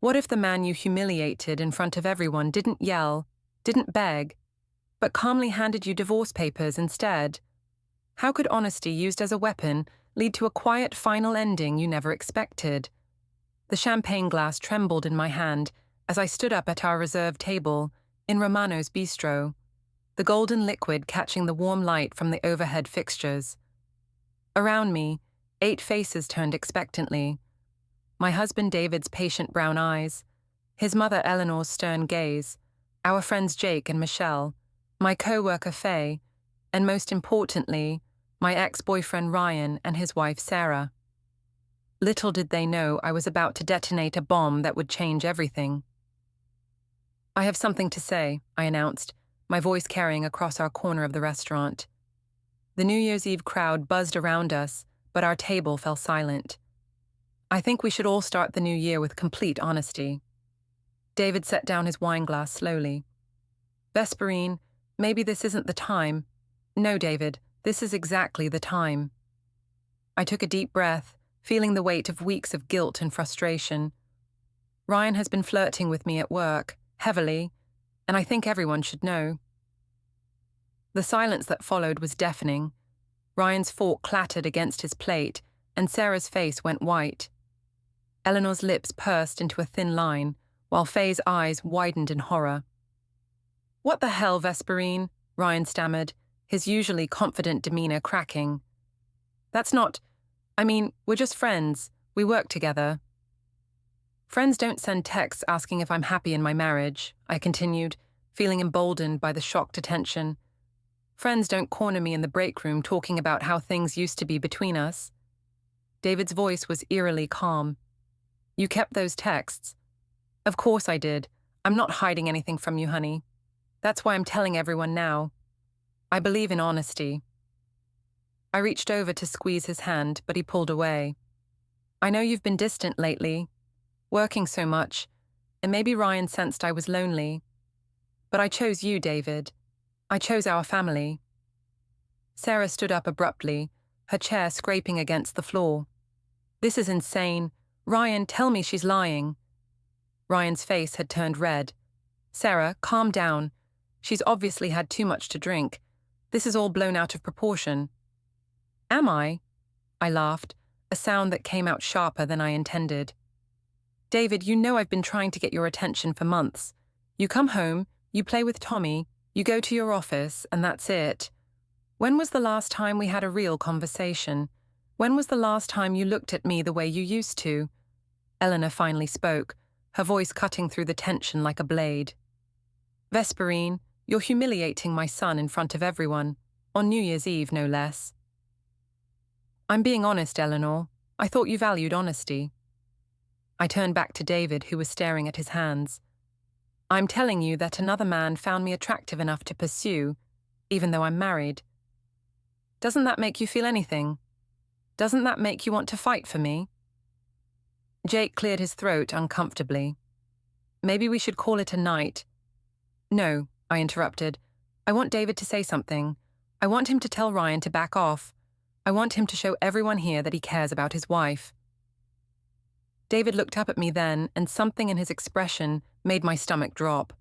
What if the man you humiliated in front of everyone didn't yell, didn't beg, but calmly handed you divorce papers instead? How could honesty used as a weapon lead to a quiet final ending you never expected? The champagne glass trembled in my hand as I stood up at our reserved table in Romano's Bistro, the golden liquid catching the warm light from the overhead fixtures. Around me, 8 faces turned expectantly. My husband David's patient brown eyes, his mother Eleanor's stern gaze, our friends Jake and Michelle, my co-worker Faye, and most importantly, my ex-boyfriend Ryan and his wife Sarah. Little did they know I was about to detonate a bomb that would change everything. "I have something to say," I announced, my voice carrying across our corner of the restaurant. The New Year's Eve crowd buzzed around us, but our table fell silent. "I think we should all start the new year with complete honesty." David set down his wine glass slowly. "Vesperine, maybe this isn't the time." "No, David, this is exactly the time." I took a deep breath, feeling the weight of weeks of guilt and frustration. Ryan has been flirting with me at work, heavily, and I think everyone should know. The silence that followed was deafening. Ryan's fork clattered against his plate, and Sarah's face went white. Eleanor's lips pursed into a thin line, while Faye's eyes widened in horror. "What the hell, Vesperine?" Ryan stammered, his usually confident demeanor cracking. We're just friends. We work together." "Friends don't send texts asking if I'm happy in my marriage," I continued, feeling emboldened by the shocked attention. "Friends don't corner me in the break room talking about how things used to be between us." David's voice was eerily calm. "You kept those texts?" "Of course I did. I'm not hiding anything from you, honey. That's why I'm telling everyone now. I believe in honesty." I reached over to squeeze his hand, but he pulled away. "I know you've been distant lately, working so much, and maybe Ryan sensed I was lonely. But I chose you, David. I chose our family." Sarah stood up abruptly, her chair scraping against the floor. "This is insane. Ryan, tell me she's lying." Ryan's face had turned red. "Sarah, calm down. She's obviously had too much to drink. This is all blown out of proportion." "Am I?" I laughed, a sound that came out sharper than I intended. "David, you know I've been trying to get your attention for months. You come home, you play with Tommy, you go to your office, and that's it. When was the last time we had a real conversation? When was the last time you looked at me the way you used to?" Eleanor finally spoke, her voice cutting through the tension like a blade. "Vesperine, you're humiliating my son in front of everyone, on New Year's Eve no less." "I'm being honest, Eleanor. I thought you valued honesty." I turned back to David, who was staring at his hands. "I'm telling you that another man found me attractive enough to pursue, even though I'm married. Doesn't that make you feel anything? Doesn't that make you want to fight for me?" Jake cleared his throat uncomfortably. "Maybe we should call it a night." "No," I interrupted. "I want David to say something. I want him to tell Ryan to back off. I want him to show everyone here that he cares about his wife." David looked up at me then, and something in his expression made my stomach drop.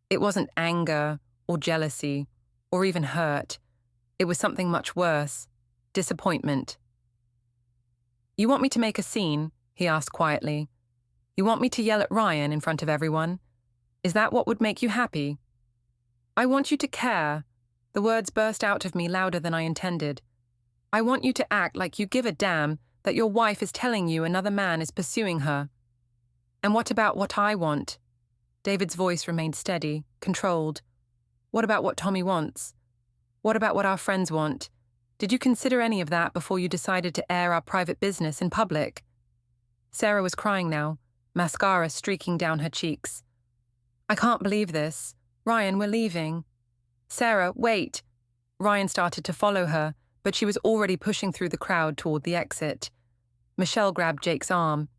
It wasn't anger or jealousy or even hurt. It was something much worse: disappointment. "You want me to make a scene?" he asked quietly. "You want me to yell at Ryan in front of everyone? Is that what would make you happy?" "I want you to care." The words burst out of me louder than I intended. "I want you to act like you give a damn that your wife is telling you another man is pursuing her." "And what about what I want?" David's voice remained steady, controlled. "What about what Tommy wants? What about what our friends want? Did you consider any of that before you decided to air our private business in public?" Sarah was crying now, mascara streaking down her cheeks. "I can't believe this. Ryan, we're leaving." "Sarah, wait." Ryan started to follow her, but she was already pushing through the crowd toward the exit. Michelle grabbed Jake's arm.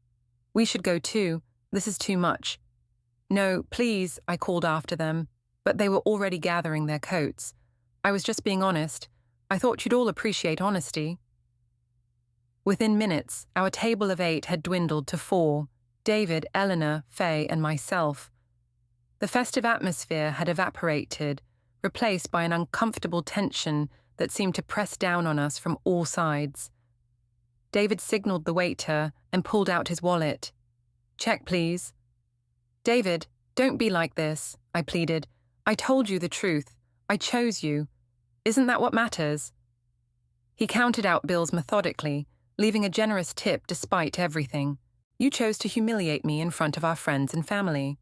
"We should go too. This is too much." "No, please," I called after them, but they were already gathering their coats. "I was just being honest. I thought you'd all appreciate honesty." Within minutes, our table of 8 had dwindled to 4. David, Eleanor, Faye, and myself. The festive atmosphere had evaporated, replaced by an uncomfortable tension that seemed to press down on us from all sides. David signaled the waiter and pulled out his wallet. "Check, please." "David, don't be like this," I pleaded. "I told you the truth. I chose you. Isn't that what matters?" He counted out bills methodically, leaving a generous tip despite everything. "You chose to humiliate me in front of our friends and family.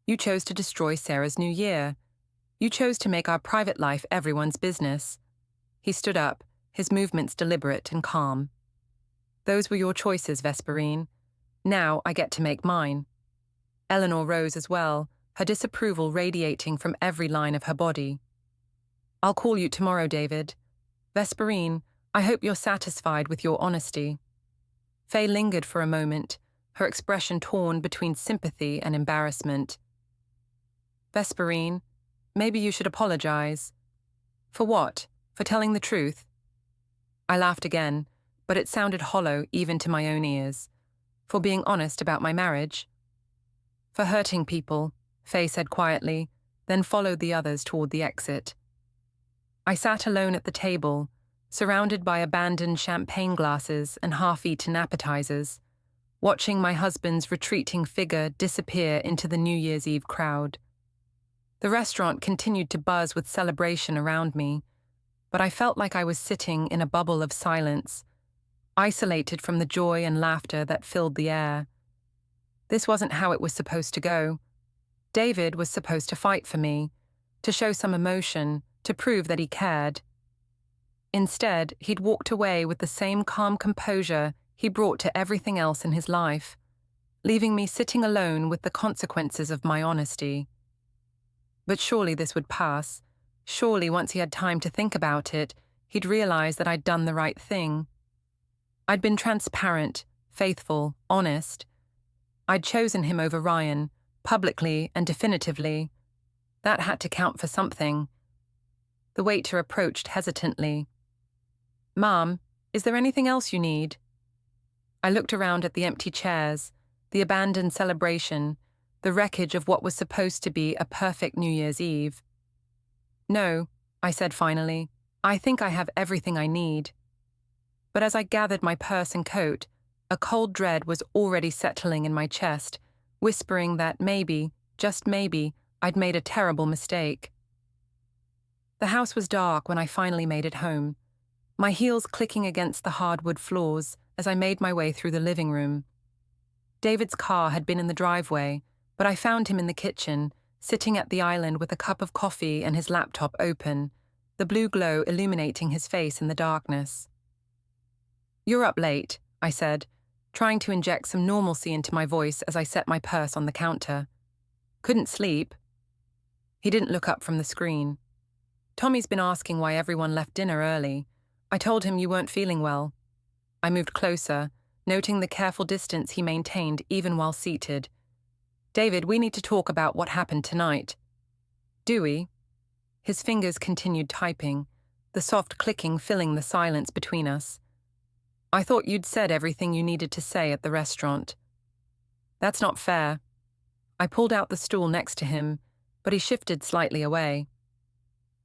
You chose to destroy Sarah's new year. You chose to make our private life everyone's business." He stood up, his movements deliberate and calm. "Those were your choices, Vesperine. Now I get to make mine." Eleanor rose as well, her disapproval radiating from every line of her body. "I'll call you tomorrow, David. Vesperine, I hope you're satisfied with your honesty." Faye lingered for a moment, her expression torn between sympathy and embarrassment. "Vesperine, maybe you should apologize." "For what? For telling the truth?" I laughed again, but it sounded hollow even to my own ears. "For being honest about my marriage?" "For hurting people," Faye said quietly, then followed the others toward the exit. I sat alone at the table, surrounded by abandoned champagne glasses and half-eaten appetizers, watching my husband's retreating figure disappear into the New Year's Eve crowd. The restaurant continued to buzz with celebration around me, but I felt like I was sitting in a bubble of silence, isolated from the joy and laughter that filled the air. This wasn't how it was supposed to go. David was supposed to fight for me, to show some emotion, to prove that he cared. Instead, he'd walked away with the same calm composure he brought to everything else in his life, leaving me sitting alone with the consequences of my honesty. But surely this would pass. Surely once he had time to think about it, he'd realize that I'd done the right thing. I'd been transparent, faithful, honest. I'd chosen him over Ryan, publicly and definitively. That had to count for something. The waiter approached hesitantly. "Ma'am, is there anything else you need?" I looked around at the empty chairs, the abandoned celebration, the wreckage of what was supposed to be a perfect New Year's Eve. "No," I said finally. "I think I have everything I need." But as I gathered my purse and coat, a cold dread was already settling in my chest, whispering that maybe, just maybe, I'd made a terrible mistake. The house was dark when I finally made it home, my heels clicking against the hardwood floors as I made my way through the living room. David's car had been in the driveway, but I found him in the kitchen, sitting at the island with a cup of coffee and his laptop open, the blue glow illuminating his face in the darkness. "You're up late," I said, trying to inject some normalcy into my voice as I set my purse on the counter. "Couldn't sleep?" He didn't look up from the screen. "Tommy's been asking why everyone left dinner early. I told him you weren't feeling well." I moved closer, noting the careful distance he maintained even while seated. "David, we need to talk about what happened tonight." "Do we?" His fingers continued typing, the soft clicking filling the silence between us. "I thought you'd said everything you needed to say at the restaurant." "That's not fair." I pulled out the stool next to him, but he shifted slightly away.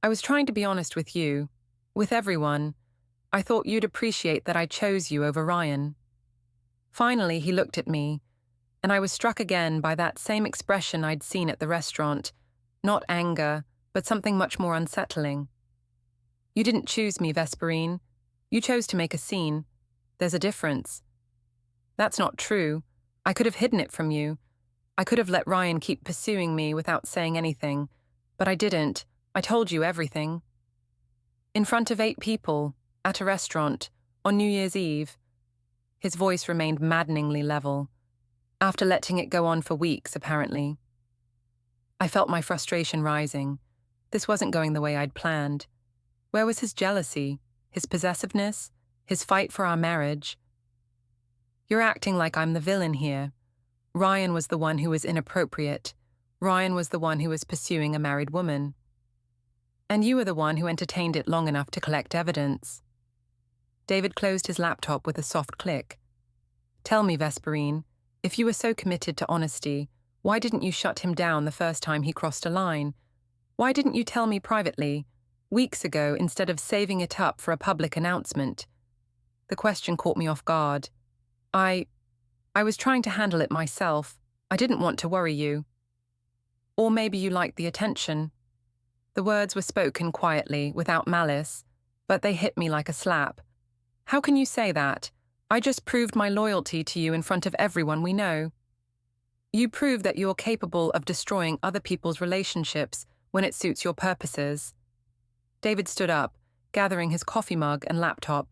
"I was trying to be honest with you, with everyone. I thought you'd appreciate that I chose you over Ryan." Finally, he looked at me, and I was struck again by that same expression I'd seen at the restaurant, not anger, but something much more unsettling. "You didn't choose me, Vesperine. You chose to make a scene. There's a difference." "That's not true. I could have hidden it from you. I could have let Ryan keep pursuing me without saying anything, but I didn't. I told you everything." "In front of 8 people, at a restaurant, on New Year's Eve." His voice remained maddeningly level, after letting it go on for weeks, apparently. I felt my frustration rising. This wasn't going the way I'd planned. Where was his jealousy, his possessiveness, his fight for our marriage? "You're acting like I'm the villain here. Ryan was the one who was inappropriate. Ryan was the one who was pursuing a married woman. And you were the one who entertained it long enough to collect evidence." David closed his laptop with a soft click. "Tell me, Vesperine, If you were so committed to honesty, why didn't you shut him down the first time he crossed a line? Why didn't you tell me privately, weeks ago, instead of saving it up for a public announcement? The question caught me off guard. I was trying to handle it myself. I didn't want to worry you. Or maybe you liked the attention. The words were spoken quietly, without malice, but they hit me like a slap. How can you say that? I just proved my loyalty to you in front of everyone we know. You prove that you're capable of destroying other people's relationships when it suits your purposes. David stood up, gathering his coffee mug and laptop.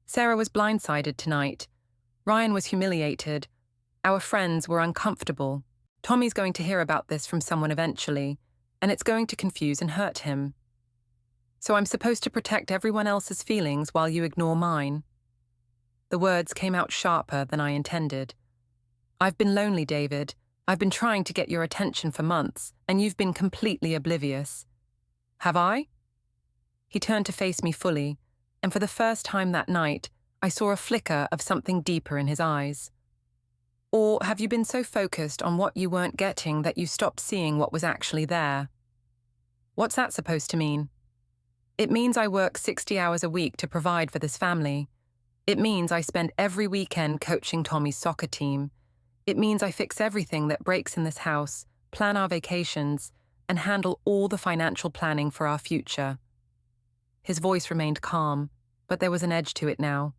Sarah was blindsided tonight. Ryan was humiliated. Our friends were uncomfortable. Tommy's going to hear about this from someone eventually, and it's going to confuse and hurt him. So I'm supposed to protect everyone else's feelings while you ignore mine. The words came out sharper than I intended. I've been lonely, David. I've been trying to get your attention for months, and you've been completely oblivious. Have I? He turned to face me fully, and for the first time that night, I saw a flicker of something deeper in his eyes. Or have you been so focused on what you weren't getting that you stopped seeing what was actually there? What's that supposed to mean? It means I work 60 hours a week to provide for this family. It means I spend every weekend coaching Tommy's soccer team. It means I fix everything that breaks in this house, plan our vacations, and handle all the financial planning for our future. His voice remained calm, but there was an edge to it now.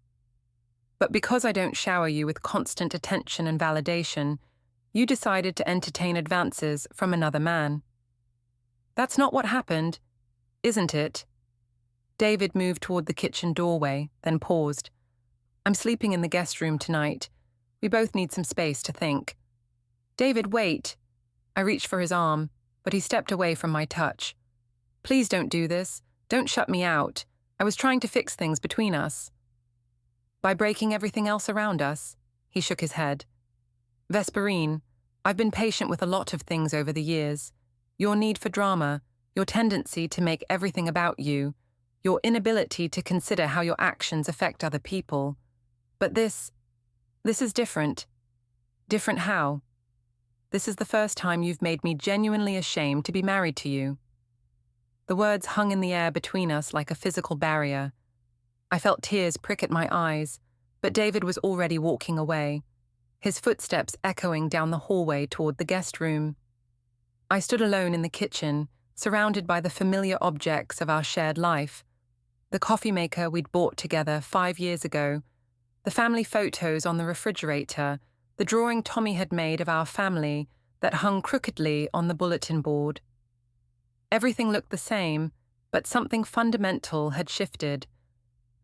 But because I don't shower you with constant attention and validation, you decided to entertain advances from another man. That's not what happened, isn't it? David moved toward the kitchen doorway, then paused. I'm sleeping in the guest room tonight. We both need some space to think. David, wait. I reached for his arm, but he stepped away from my touch. Please don't do this. Don't shut me out. I was trying to fix things between us. By breaking everything else around us? He shook his head. Vesperine, I've been patient with a lot of things over the years. Your need for drama, your tendency to make everything about you, your inability to consider how your actions affect other people. But this is different. Different how? This is the first time you've made me genuinely ashamed to be married to you. The words hung in the air between us like a physical barrier. I felt tears prick at my eyes, but David was already walking away, his footsteps echoing down the hallway toward the guest room. I stood alone in the kitchen, surrounded by the familiar objects of our shared life. The coffee maker we'd bought together 5 years ago, the family photos on the refrigerator, the drawing Tommy had made of our family that hung crookedly on the bulletin board. Everything looked the same, but something fundamental had shifted.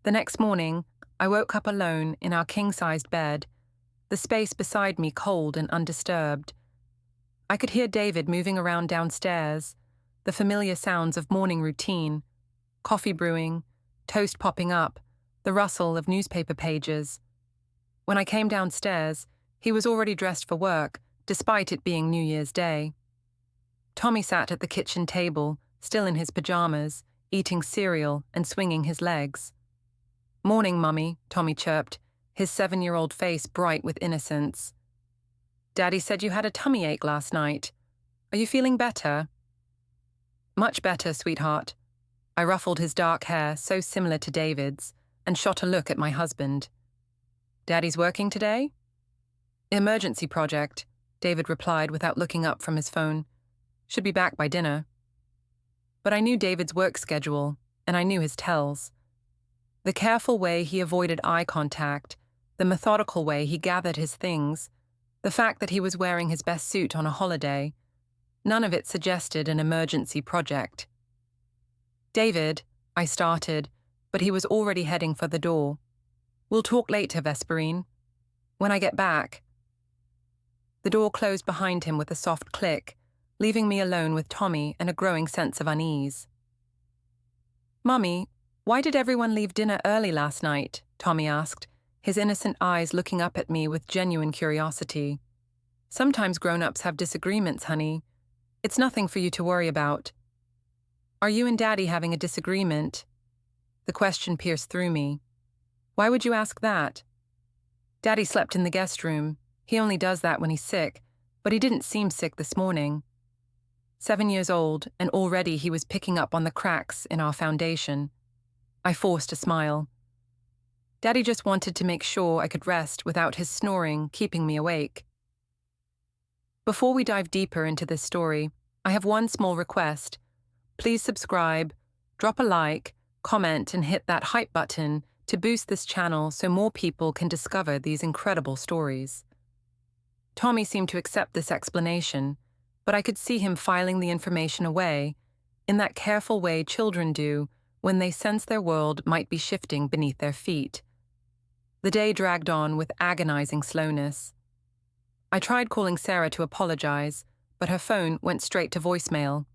The next morning, I woke up alone in our king-sized bed, the space beside me cold and undisturbed. I could hear David moving around downstairs, the familiar sounds of morning routine, coffee brewing, toast popping up, the rustle of newspaper pages. When I came downstairs, he was already dressed for work, despite it being New Year's Day. Tommy sat at the kitchen table, still in his pajamas, eating cereal and swinging his legs. Morning, Mummy, Tommy chirped, his 7-year-old face bright with innocence. Daddy said you had a tummy ache last night. Are you feeling better? Much better, sweetheart. I ruffled his dark hair, so similar to David's, and shot a look at my husband. Daddy's working today? Emergency project, David replied without looking up from his phone. Should be back by dinner. But I knew David's work schedule, and I knew his tells. The careful way he avoided eye contact, the methodical way he gathered his things, the fact that he was wearing his best suit on a holiday, none of it suggested an emergency project. David, I started, but he was already heading for the door. We'll talk later, Vesperine. When I get back. The door closed behind him with a soft click, leaving me alone with Tommy and a growing sense of unease. Mummy, why did everyone leave dinner early last night? Tommy asked, his innocent eyes looking up at me with genuine curiosity. Sometimes grown-ups have disagreements, honey. It's nothing for you to worry about. Are you and Daddy having a disagreement? The question pierced through me. Why would you ask that? Daddy slept in the guest room. He only does that when he's sick, but he didn't seem sick this morning. 7 years old, and already he was picking up on the cracks in our foundation. I forced a smile. Daddy just wanted to make sure I could rest without his snoring keeping me awake. Before we dive deeper into this story, I have one small request. Please subscribe, drop a like, comment, and hit that hype button to boost this channel so more people can discover these incredible stories. Tommy seemed to accept this explanation, but I could see him filing the information away, in that careful way children do when they sense their world might be shifting beneath their feet. The day dragged on with agonizing slowness. I tried calling Sarah to apologize, but her phone went straight to voicemail.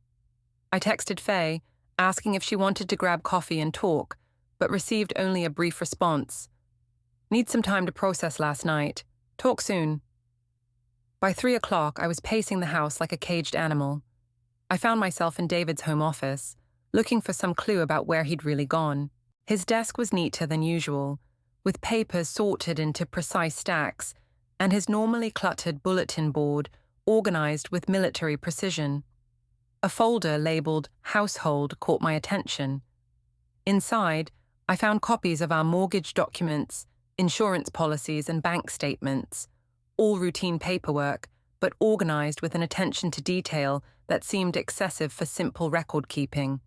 I texted Faye, asking if she wanted to grab coffee and talk, but received only a brief response. Need some time to process last night. Talk soon. By 3 o'clock, I was pacing the house like a caged animal. I found myself in David's home office, looking for some clue about where he'd really gone. His desk was neater than usual, with papers sorted into precise stacks, and his normally cluttered bulletin board organized with military precision. A folder labeled Household caught my attention. Inside, I found copies of our mortgage documents, insurance policies, and bank statements, all routine paperwork, but organized with an attention to detail that seemed excessive for simple record-keeping.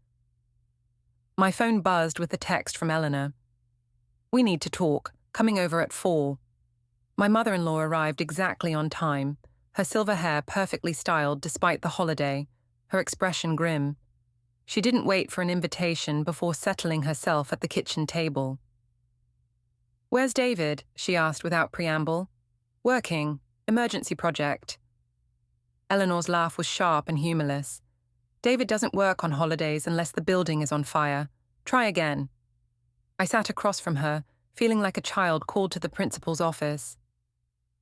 My phone buzzed with a text from Eleanor. "We need to talk, coming over at 4. My mother-in-law arrived exactly on time, her silver hair perfectly styled despite the holiday, her expression grim. She didn't wait for an invitation before settling herself at the kitchen table. "Where's David?" she asked without preamble. "Working. Emergency project." Eleanor's laugh was sharp and humorless. "David doesn't work on holidays unless the building is on fire. Try again." I sat across from her, feeling like a child called to the principal's office.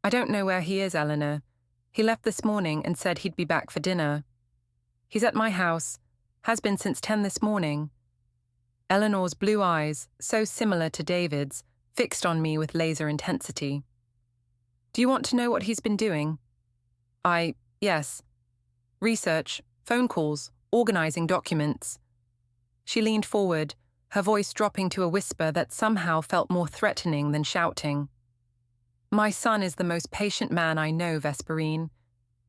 "I don't know where he is, Eleanor. He left this morning and said he'd be back for dinner." "He's at my house. Has been since 10 this morning." Eleanor's blue eyes, so similar to David's, fixed on me with laser intensity. "Do you want to know what he's been doing?" Yes. "Research, phone calls, organizing documents." She leaned forward, her voice dropping to a whisper that somehow felt more threatening than shouting. "My son is the most patient man I know, Vesperine.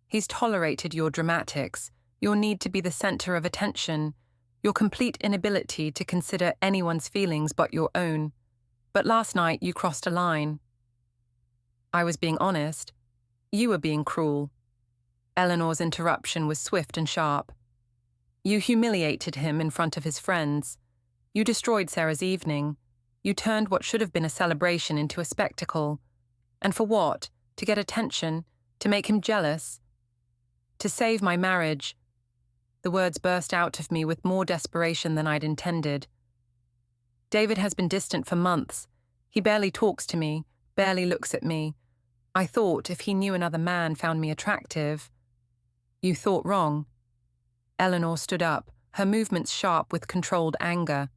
He's tolerated your dramatics, your need to be the center of attention, your complete inability to consider anyone's feelings but your own. But last night you crossed a line." I was being honest. "You were being cruel." Eleanor's interruption was swift and sharp. "You humiliated him in front of his friends. You destroyed Sarah's evening. You turned what should have been a celebration into a spectacle. And for what? To get attention? To make him jealous? To save my marriage." The words burst out of me with more desperation than I'd intended. "David has been distant for months. He barely talks to me, barely looks at me. I thought if he knew another man found me attractive." "You thought wrong." Eleanor stood up, her movements sharp with controlled anger.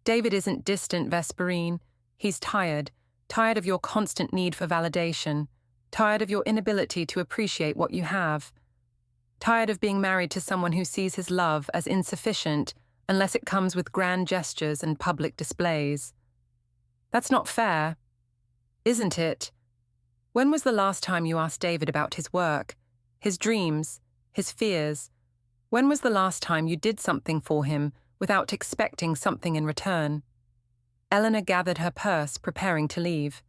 "David isn't distant, Vesperine. He's tired of your constant need for validation, tired of your inability to appreciate what you have, tired of being married to someone who sees his love as insufficient unless it comes with grand gestures and public displays. That's not fair. Isn't it? When was the last time you asked David about his work, his dreams, his fears? When was the last time you did something for him without expecting something in return?" Eleanor gathered her purse, preparing to leave.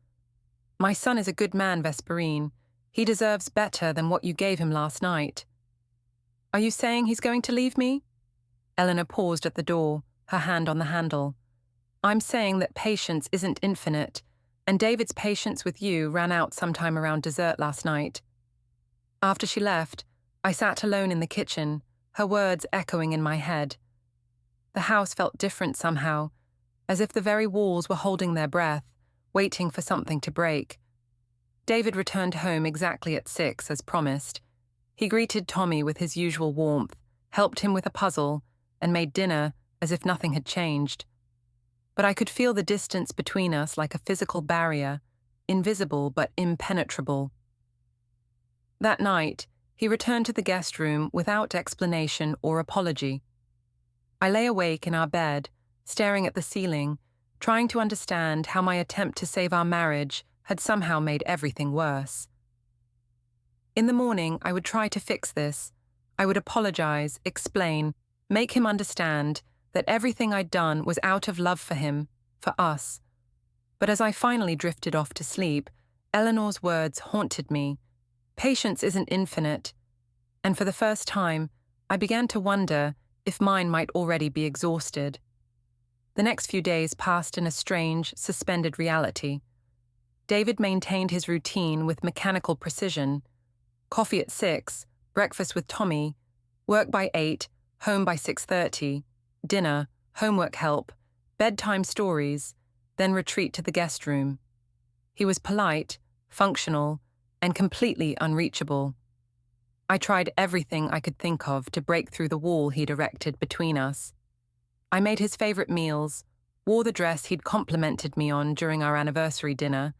"My son is a good man, Vesperine. He deserves better than what you gave him last night." "Are you saying he's going to leave me?" Eleanor paused at the door, her hand on the handle. "I'm saying that patience isn't infinite, and David's patience with you ran out sometime around dessert last night." After she left, I sat alone in the kitchen, her words echoing in my head. The house felt different somehow, as if the very walls were holding their breath, waiting for something to break. David returned home exactly at 6, as promised. He greeted Tommy with his usual warmth, helped him with a puzzle, and made dinner as if nothing had changed. But I could feel the distance between us like a physical barrier, invisible but impenetrable. That night, he returned to the guest room without explanation or apology. I lay awake in our bed, staring at the ceiling, trying to understand how my attempt to save our marriage had somehow made everything worse. In the morning, I would try to fix this. I would apologize, explain, make him understand that everything I'd done was out of love for him, for us. But as I finally drifted off to sleep, Eleanor's words haunted me. Patience isn't infinite. And for the first time, I began to wonder if mine might already be exhausted. The next few days passed in a strange, suspended reality. David maintained his routine with mechanical precision. Coffee at 6, breakfast with Tommy, work by 8, home by 6:30, dinner, homework help, bedtime stories, then retreat to the guest room. He was polite, functional, and completely unreachable. I tried everything I could think of to break through the wall he'd erected between us. I made his favorite meals, wore the dress he'd complimented me on during our anniversary dinner,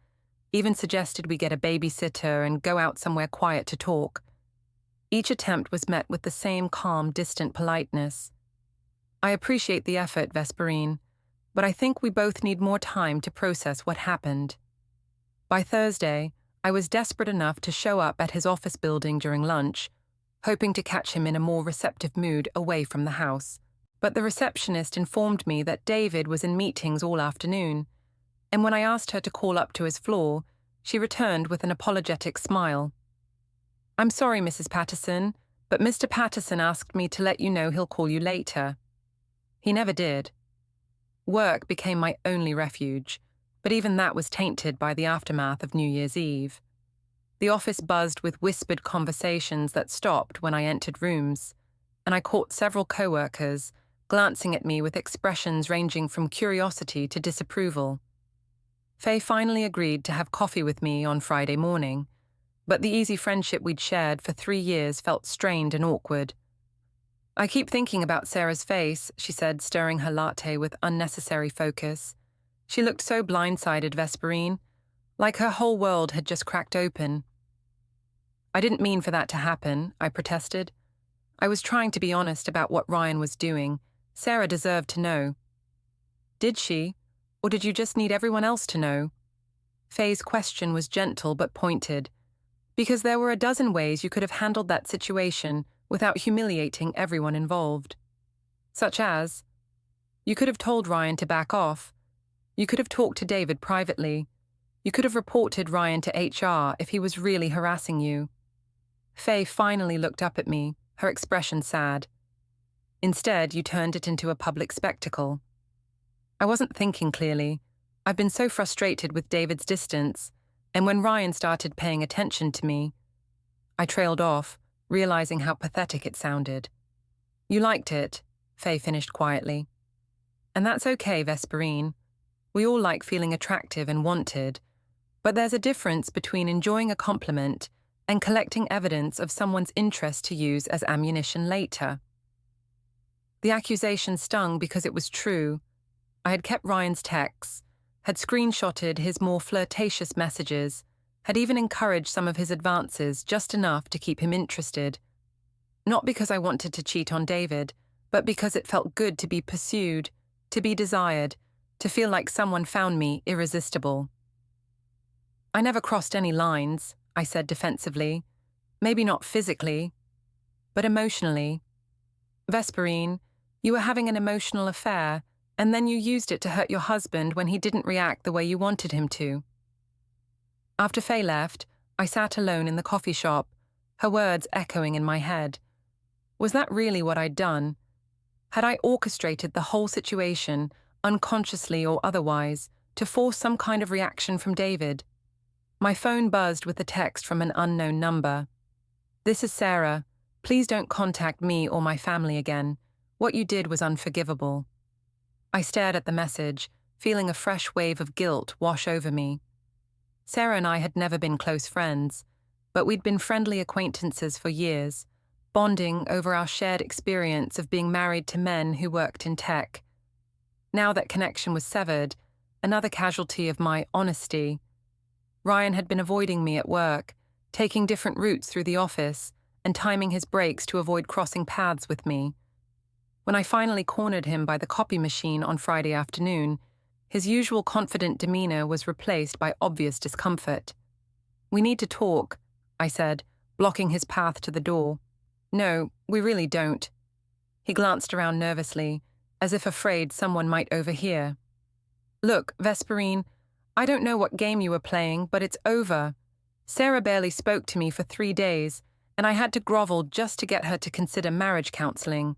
even suggested we get a babysitter and go out somewhere quiet to talk. Each attempt was met with the same calm, distant politeness. I appreciate the effort, Vesperine, but I think we both need more time to process what happened. By Thursday, I was desperate enough to show up at his office building during lunch, hoping to catch him in a more receptive mood away from the house. But the receptionist informed me that David was in meetings all afternoon, and when I asked her to call up to his floor, she returned with an apologetic smile. "I'm sorry, Mrs. Patterson, but Mr. Patterson asked me to let you know he'll call you later." He never did. Work became my only refuge, but even that was tainted by the aftermath of New Year's Eve. The office buzzed with whispered conversations that stopped when I entered rooms, and I caught several co-workers glancing at me with expressions ranging from curiosity to disapproval. Faye finally agreed to have coffee with me on Friday morning, but the easy friendship we'd shared for 3 years felt strained and awkward. "I keep thinking about Sarah's face," she said, stirring her latte with unnecessary focus. She looked so blindsided, Vesperine, like her whole world had just cracked open. "I didn't mean for that to happen," I protested. "I was trying to be honest about what Ryan was doing. Sarah deserved to know." "Did she? Or did you just need everyone else to know?" Faye's question was gentle but pointed, because there were a dozen ways you could have handled that situation without humiliating everyone involved. Such as, you could have told Ryan to back off. You could have talked to David privately. You could have reported Ryan to HR if he was really harassing you. Faye finally looked up at me, her expression sad. "Instead, you turned it into a public spectacle." I wasn't thinking clearly. I've been so frustrated with David's distance, and when Ryan started paying attention to me, I trailed off, realizing how pathetic it sounded. "You liked it," Faye finished quietly. "And that's okay, Vesperine. We all like feeling attractive and wanted, but there's a difference between enjoying a compliment and collecting evidence of someone's interest to use as ammunition later." The accusation stung because it was true. I had kept Ryan's texts, had screenshotted his more flirtatious messages, had even encouraged some of his advances just enough to keep him interested. Not because I wanted to cheat on David, but because it felt good to be pursued, to be desired, to feel like someone found me irresistible. "I never crossed any lines," I said defensively. "Maybe not physically, but emotionally. Vesperine, you were having an emotional affair, and then you used it to hurt your husband when he didn't react the way you wanted him to." After Faye left, I sat alone in the coffee shop, her words echoing in my head. Was that really what I'd done? Had I orchestrated the whole situation, unconsciously or otherwise, to force some kind of reaction from David? My phone buzzed with a text from an unknown number. "This is Sarah. Please don't contact me or my family again. What you did was unforgivable." I stared at the message, feeling a fresh wave of guilt wash over me. Sarah and I had never been close friends, but we'd been friendly acquaintances for years, bonding over our shared experience of being married to men who worked in tech. Now that connection was severed, another casualty of my honesty. Ryan had been avoiding me at work, taking different routes through the office and timing his breaks to avoid crossing paths with me. When I finally cornered him by the copy machine on Friday afternoon, his usual confident demeanor was replaced by obvious discomfort. "We need to talk," I said, blocking his path to the door. "No, we really don't." He glanced around nervously, as if afraid someone might overhear. "Look, Vesperine, I don't know what game you were playing, but it's over. Sarah barely spoke to me for 3 days, and I had to grovel just to get her to consider marriage counseling.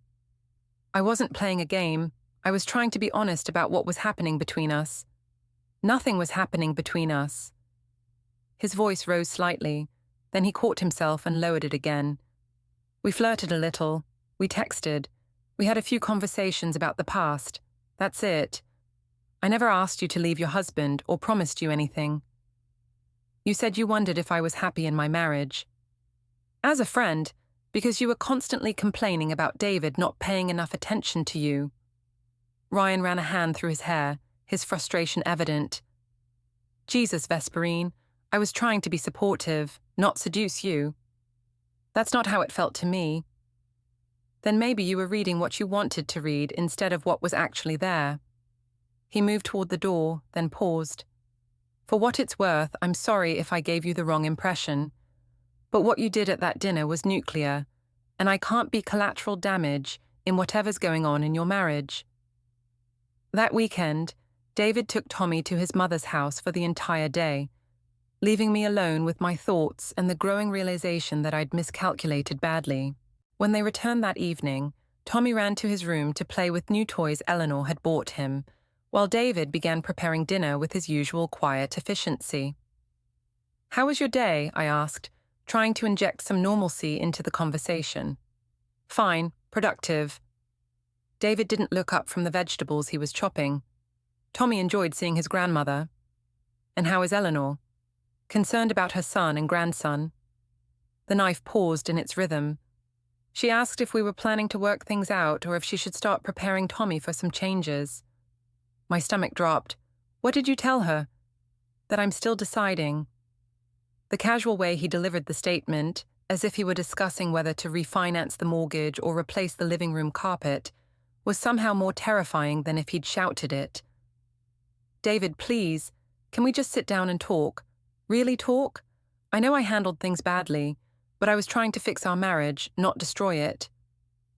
I wasn't playing a game. I was trying to be honest about what was happening between us." "Nothing was happening between us." His voice rose slightly, then he caught himself and lowered it again. "We flirted a little. We texted. We had a few conversations about the past. That's it. I never asked you to leave your husband or promised you anything. You said you wondered if I was happy in my marriage. As a friend, because you were constantly complaining about David not paying enough attention to you." Ryan ran a hand through his hair, his frustration evident. "Jesus, Vesperine, I was trying to be supportive, not seduce you." "That's not how it felt to me." "Then maybe you were reading what you wanted to read instead of what was actually there." He moved toward the door, then paused. "For what it's worth, I'm sorry if I gave you the wrong impression. But what you did at that dinner was nuclear, and I can't be collateral damage in whatever's going on in your marriage." That weekend, David took Tommy to his mother's house for the entire day, leaving me alone with my thoughts and the growing realization that I'd miscalculated badly. When they returned that evening, Tommy ran to his room to play with new toys Eleanor had bought him, while David began preparing dinner with his usual quiet efficiency. "How was your day?" I asked, trying to inject some normalcy into the conversation. "Fine, productive." David didn't look up from the vegetables he was chopping. Tommy enjoyed seeing his grandmother. "And how is Eleanor?" "Concerned about her son and grandson." The knife paused in its rhythm. "She asked if we were planning to work things out or if she should start preparing Tommy for some changes." My stomach dropped. "What did you tell her?" "That I'm still deciding." The casual way he delivered the statement, as if he were discussing whether to refinance the mortgage or replace the living room carpet, was somehow more terrifying than if he'd shouted it. "David, please, can we just sit down and talk? Really talk? I know I handled things badly, but I was trying to fix our marriage, not destroy it."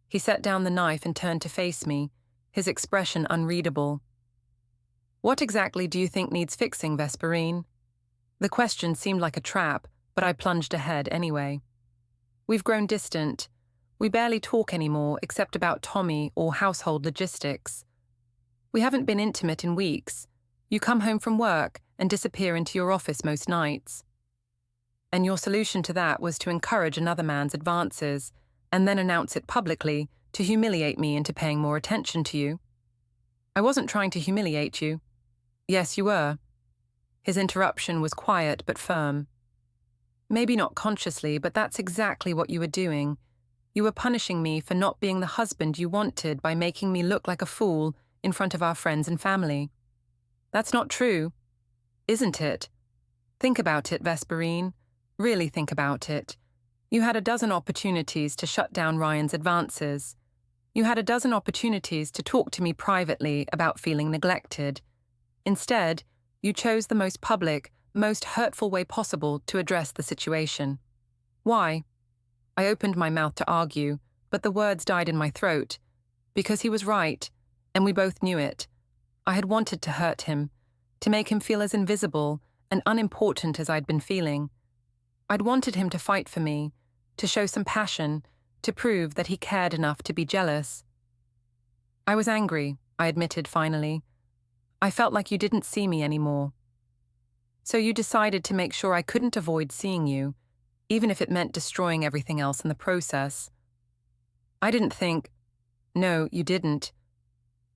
He set down the knife and turned to face me, his expression unreadable. "What exactly do you think needs fixing, Vesperine?" The question seemed like a trap, but I plunged ahead anyway. "We've grown distant. We barely talk anymore except about Tommy or household logistics. We haven't been intimate in weeks. You come home from work and disappear into your office most nights. And your solution to that was to encourage another man's advances and then announce it publicly to humiliate me into paying more attention to you." "I wasn't trying to humiliate you." "Yes, you were." His interruption was quiet but firm. "Maybe not consciously, but that's exactly what you were doing. You were punishing me for not being the husband you wanted by making me look like a fool in front of our friends and family." "That's not true." "Isn't it? Think about it, Vesperine. Really think about it. You had a dozen opportunities to shut down Ryan's advances. You had a dozen opportunities to talk to me privately about feeling neglected. Instead, you chose the most public, most hurtful way possible to address the situation. Why?" I opened my mouth to argue, but the words died in my throat. Because he was right, and we both knew it. I had wanted to hurt him, to make him feel as invisible and unimportant as I'd been feeling. I'd wanted him to fight for me, to show some passion, to prove that he cared enough to be jealous. "I was angry," I admitted finally. "I felt like you didn't see me anymore. So you decided to make sure I couldn't avoid seeing you, even if it meant destroying everything else in the process." I didn't think— "No, you didn't.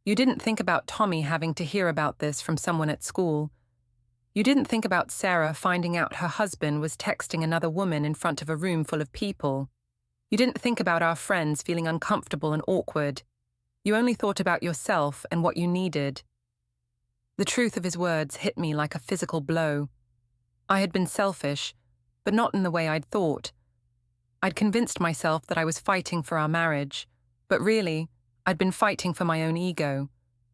You didn't think about Tommy having to hear about this from someone at school. You didn't think about Sarah finding out her husband was texting another woman in front of a room full of people. You didn't think about our friends feeling uncomfortable and awkward. You only thought about yourself and what you needed." The truth of his words hit me like a physical blow. I had been selfish, but not in the way I'd thought. I'd convinced myself that I was fighting for our marriage, but really, I'd been fighting for my own ego,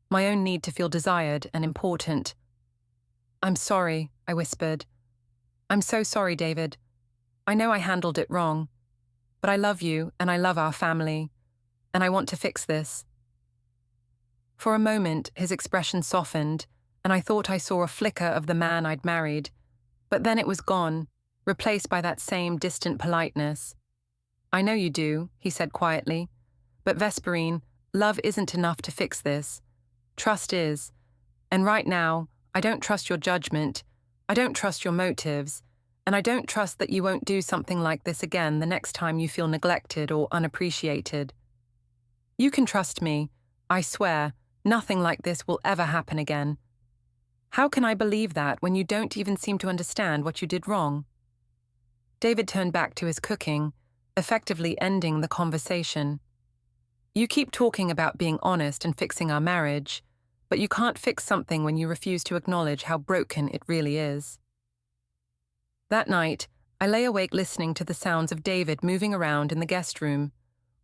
my own need to feel desired and important. "I'm sorry," I whispered. "I'm so sorry, David. I know I handled it wrong, but I love you and I love our family, and I want to fix this." For a moment, his expression softened, and I thought I saw a flicker of the man I'd married, but then it was gone, replaced by that same distant politeness. "I know you do," he said quietly, "but Vesperine, love isn't enough to fix this. Trust is. And right now, I don't trust your judgment, I don't trust your motives, and I don't trust that you won't do something like this again the next time you feel neglected or unappreciated. You can trust me. I swear, nothing like this will ever happen again." "How can I believe that when you don't even seem to understand what you did wrong?" David turned back to his cooking, effectively ending the conversation. "You keep talking about being honest and fixing our marriage, but you can't fix something when you refuse to acknowledge how broken it really is." That night, I lay awake listening to the sounds of David moving around in the guest room,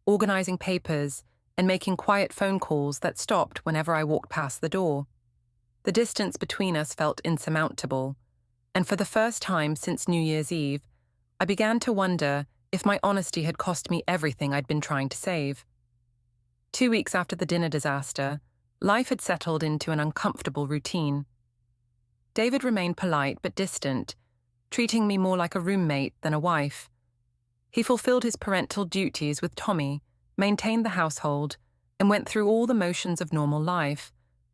organizing papers and making quiet phone calls that stopped whenever I walked past the door. The distance between us felt insurmountable, and for the first time since New Year's Eve, I began to wonder if my honesty had cost me everything I'd been trying to save. 2 weeks after the dinner disaster, life had settled into an uncomfortable routine. David remained polite but distant, treating me more like a roommate than a wife. He fulfilled his parental duties with Tommy, maintained the household, and went through all the motions of normal life,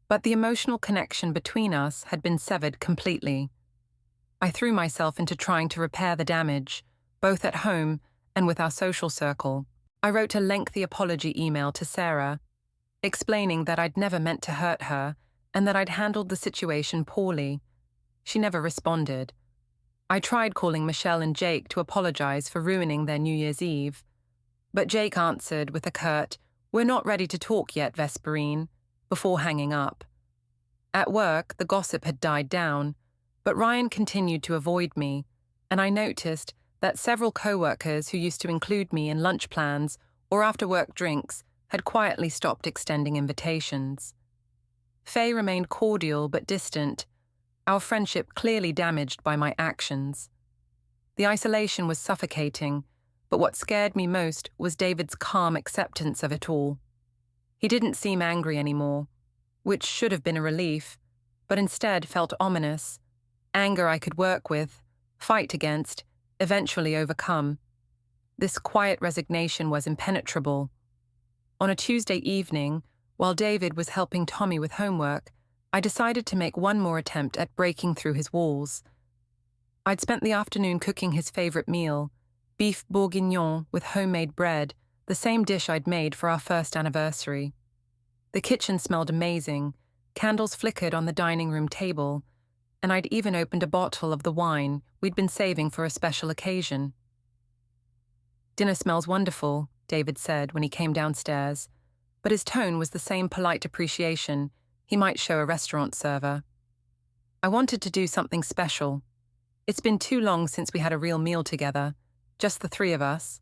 but the emotional connection between us had been severed completely. I threw myself into trying to repair the damage, both at home and with our social circle. I wrote a lengthy apology email to Sarah, explaining that I'd never meant to hurt her and that I'd handled the situation poorly. She never responded. I tried calling Michelle and Jake to apologize for ruining their New Year's Eve, but Jake answered with a curt, "We're not ready to talk yet, Vesperine," before hanging up. At work, the gossip had died down, but Ryan continued to avoid me, and I noticed that several co-workers who used to include me in lunch plans or after-work drinks had quietly stopped extending invitations. Faye remained cordial but distant, our friendship clearly damaged by my actions. The isolation was suffocating, but what scared me most was David's calm acceptance of it all. He didn't seem angry anymore, which should have been a relief, but instead felt ominous, anger I could work with, fight against, eventually overcome. This quiet resignation was impenetrable. On a Tuesday evening, while David was helping Tommy with homework, I decided to make one more attempt at breaking through his walls. I'd spent the afternoon cooking his favorite meal, beef bourguignon with homemade bread, the same dish I'd made for our first anniversary. The kitchen smelled amazing, candles flickered on the dining room table, and I'd even opened a bottle of the wine we'd been saving for a special occasion. "Dinner smells wonderful," David said when he came downstairs, but his tone was the same polite appreciation he might show a restaurant server. "I wanted to do something special. It's been too long since we had a real meal together, just the three of us."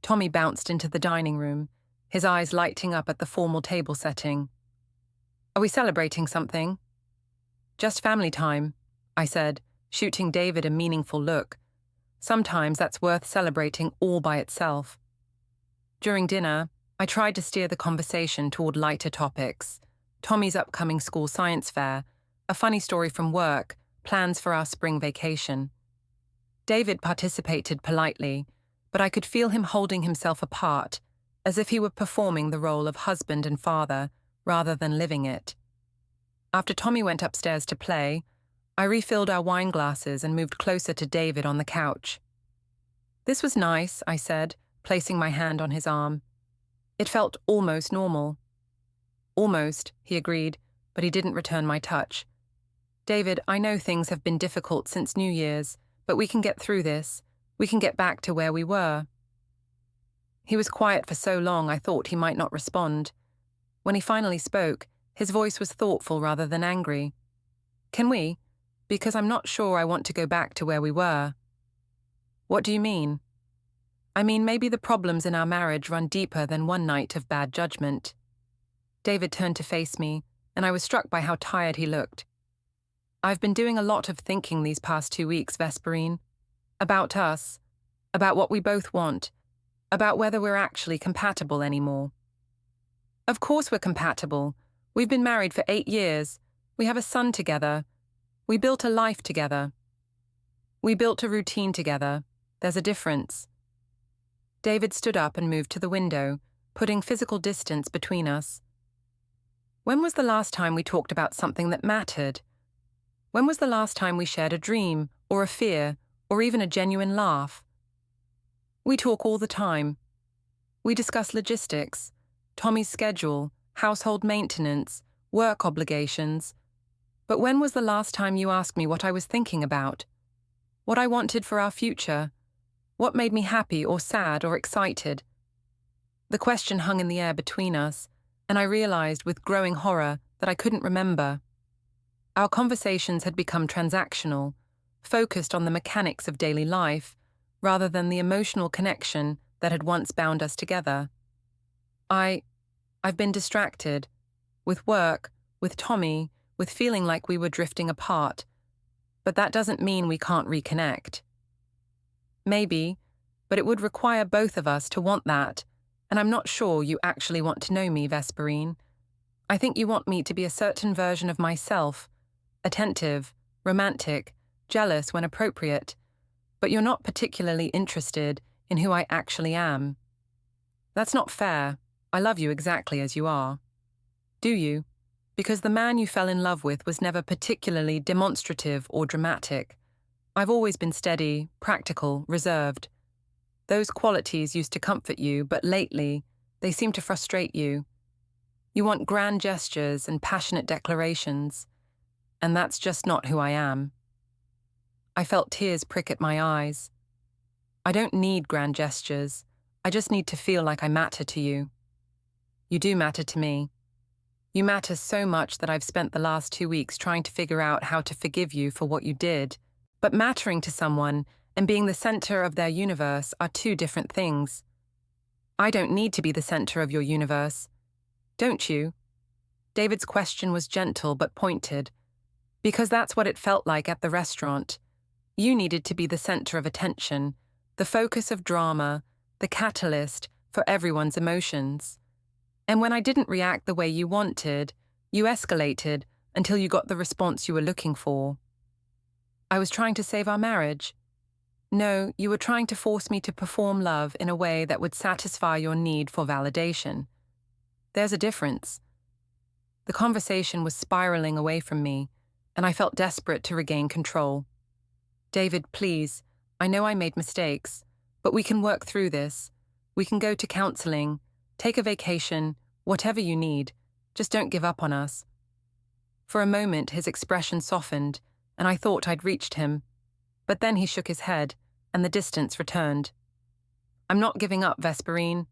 Tommy bounced into the dining room, his eyes lighting up at the formal table setting. "Are we celebrating something?" "Just family time," I said, shooting David a meaningful look. Sometimes that's worth celebrating all by itself. During dinner, I tried to steer the conversation toward lighter topics: Tommy's upcoming school science fair, a funny story from work, plans for our spring vacation. David participated politely, but I could feel him holding himself apart, as if he were performing the role of husband and father rather than living it. After Tommy went upstairs to play, I refilled our wine glasses and moved closer to David on the couch. "This was nice," I said, placing my hand on his arm. It felt almost normal. "Almost," he agreed, but he didn't return my touch. "David, I know things have been difficult since New Year's, but we can get through this. We can get back to where we were." He was quiet for so long I thought he might not respond. When he finally spoke, his voice was thoughtful rather than angry. "Can we? Because I'm not sure I want to go back to where we were." What do you mean? I mean, maybe the problems in our marriage run deeper than one night of bad judgment. David turned to face me, and I was struck by how tired he looked. I've been doing a lot of thinking these past 2 weeks, Vesperine. About us, about what we both want, about whether we're actually compatible anymore. Of course we're compatible. We've been married for 8 years. We have a son together. We built a life together. We built a routine together. There's a difference. David stood up and moved to the window, putting physical distance between us. When was the last time we talked about something that mattered? When was the last time we shared a dream, or a fear, or even a genuine laugh? We talk all the time. We discuss logistics, Tommy's schedule, household maintenance, work obligations. But when was the last time you asked me what I was thinking about? What I wanted for our future? What made me happy or sad or excited? The question hung in the air between us, and I realized with growing horror that I couldn't remember. Our conversations had become transactional, focused on the mechanics of daily life, rather than the emotional connection that had once bound us together. I've been distracted, with work, with Tommy, with feeling like we were drifting apart, but that doesn't mean we can't reconnect. Maybe, but it would require both of us to want that, and I'm not sure you actually want to know me, Vesperine. I think you want me to be a certain version of myself, attentive, romantic, jealous when appropriate, but you're not particularly interested in who I actually am. That's not fair. I love you exactly as you are. Do you? Because the man you fell in love with was never particularly demonstrative or dramatic. I've always been steady, practical, reserved. Those qualities used to comfort you, but lately, they seem to frustrate you. You want grand gestures and passionate declarations, and that's just not who I am. I felt tears prick at my eyes. I don't need grand gestures. I just need to feel like I matter to you. You do matter to me. You matter so much that I've spent the last 2 weeks trying to figure out how to forgive you for what you did. But mattering to someone and being the center of their universe are two different things. I don't need to be the center of your universe. Don't you? David's question was gentle but pointed, because that's what it felt like at the restaurant. You needed to be the center of attention, the focus of drama, the catalyst for everyone's emotions. And when I didn't react the way you wanted, you escalated until you got the response you were looking for. I was trying to save our marriage. No, you were trying to force me to perform love in a way that would satisfy your need for validation. There's a difference. The conversation was spiraling away from me, and I felt desperate to regain control. David, please, I know I made mistakes, but we can work through this. We can go to counseling, take a vacation, whatever you need. Just don't give up on us. For a moment, his expression softened, and I thought I'd reached him. But then he shook his head, and the distance returned. I'm not giving up, Vesperine,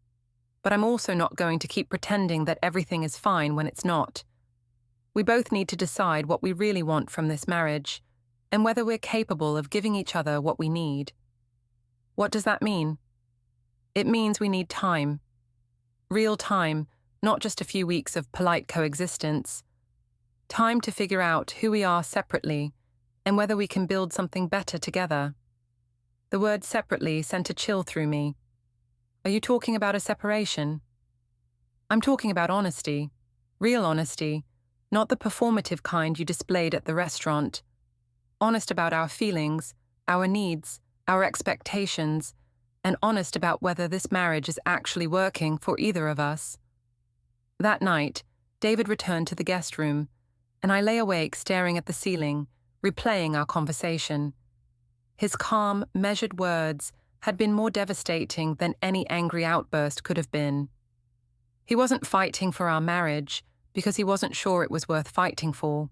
but I'm also not going to keep pretending that everything is fine when it's not. We both need to decide what we really want from this marriage, and whether we're capable of giving each other what we need. What does that mean? It means we need time. Real time, not just a few weeks of polite coexistence. Time to figure out who we are separately, and whether we can build something better together. The word separately sent a chill through me. Are you talking about a separation? I'm talking about honesty, real honesty, not the performative kind you displayed at the restaurant. Honest about our feelings, our needs, our expectations, and honest about whether this marriage is actually working for either of us. That night, David returned to the guest room, and I lay awake staring at the ceiling, replaying our conversation. His calm, measured words had been more devastating than any angry outburst could have been. He wasn't fighting for our marriage because he wasn't sure it was worth fighting for.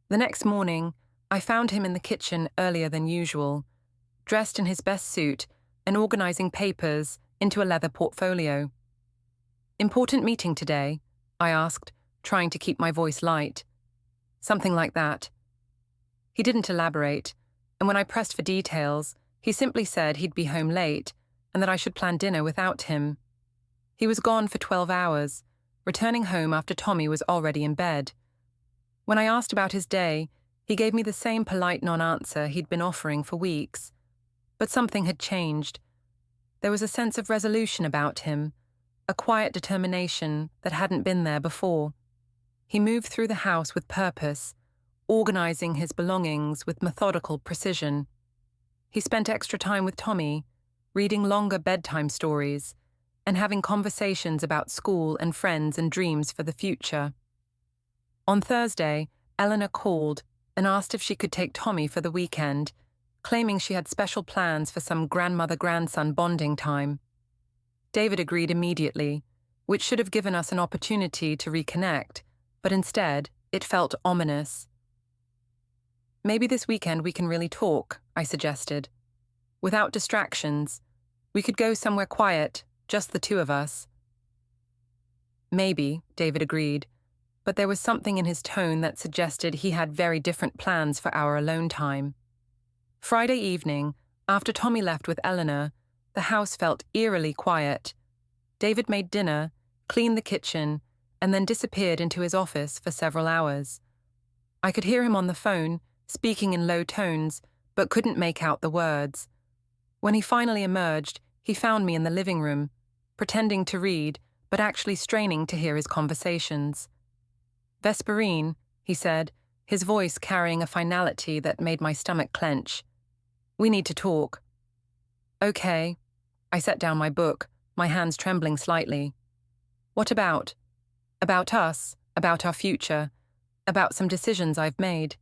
The next morning, I found him in the kitchen earlier than usual, dressed in his best suit and organizing papers into a leather portfolio. Important meeting today? I asked, trying to keep my voice light. Something like that. He didn't elaborate, and when I pressed for details, He simply said he'd be home late and that I should plan dinner without him. He was gone for 12 hours, returning home after Tommy was already in bed. When I asked about his day, he gave me the same polite non-answer he'd been offering for weeks. But something had changed. There was a sense of resolution about him, a quiet determination that hadn't been there before. He moved through the house with purpose, organizing his belongings with methodical precision. He spent extra time with Tommy, reading longer bedtime stories, and having conversations about school and friends and dreams for the future. On Thursday, Eleanor called and asked if she could take Tommy for the weekend, claiming she had special plans for some grandmother-grandson bonding time. David agreed immediately, which should have given us an opportunity to reconnect, but instead, it felt ominous. Maybe this weekend we can really talk, I suggested. Without distractions, we could go somewhere quiet, just the two of us. Maybe, David agreed, but there was something in his tone that suggested he had very different plans for our alone time. Friday evening, after Tommy left with Eleanor, the house felt eerily quiet. David made dinner, cleaned the kitchen, and then disappeared into his office for several hours. I could hear him on the phone, speaking in low tones, but couldn't make out the words. When he finally emerged, he found me in the living room, pretending to read, but actually straining to hear his conversations. "Vesperine," he said, his voice carrying a finality that made my stomach clench. "We need to talk." "Okay." I set down my book, my hands trembling slightly. "What about?" "About us, about our future, about some decisions I've made."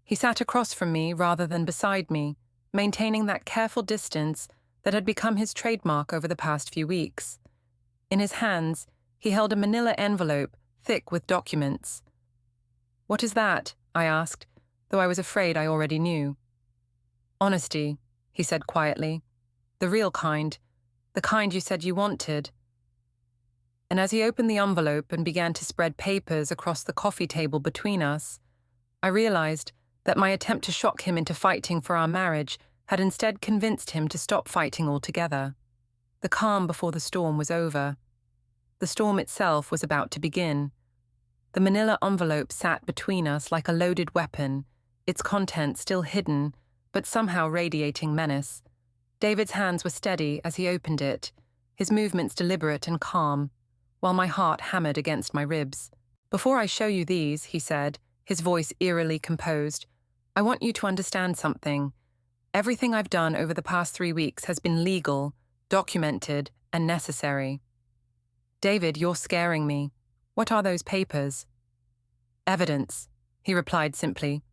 He sat across from me rather than beside me, maintaining that careful distance that had become his trademark over the past few weeks. In his hands, he held a manila envelope thick with documents. "What is that?" I asked, though I was afraid I already knew. "Honesty," he said quietly. "The real kind. The kind you said you wanted." And as he opened the envelope and began to spread papers across the coffee table between us, I realized that my attempt to shock him into fighting for our marriage had instead convinced him to stop fighting altogether. The calm before the storm was over. The storm itself was about to begin. The manila envelope sat between us like a loaded weapon, its contents still hidden, but somehow radiating menace. David's hands were steady as he opened it, his movements deliberate and calm, while my heart hammered against my ribs. "Before I show you these," he said, his voice eerily composed, "I want you to understand something. Everything I've done over the past 3 weeks has been legal, documented, and necessary." "David, you're scaring me. What are those papers?" "Evidence," he replied simply.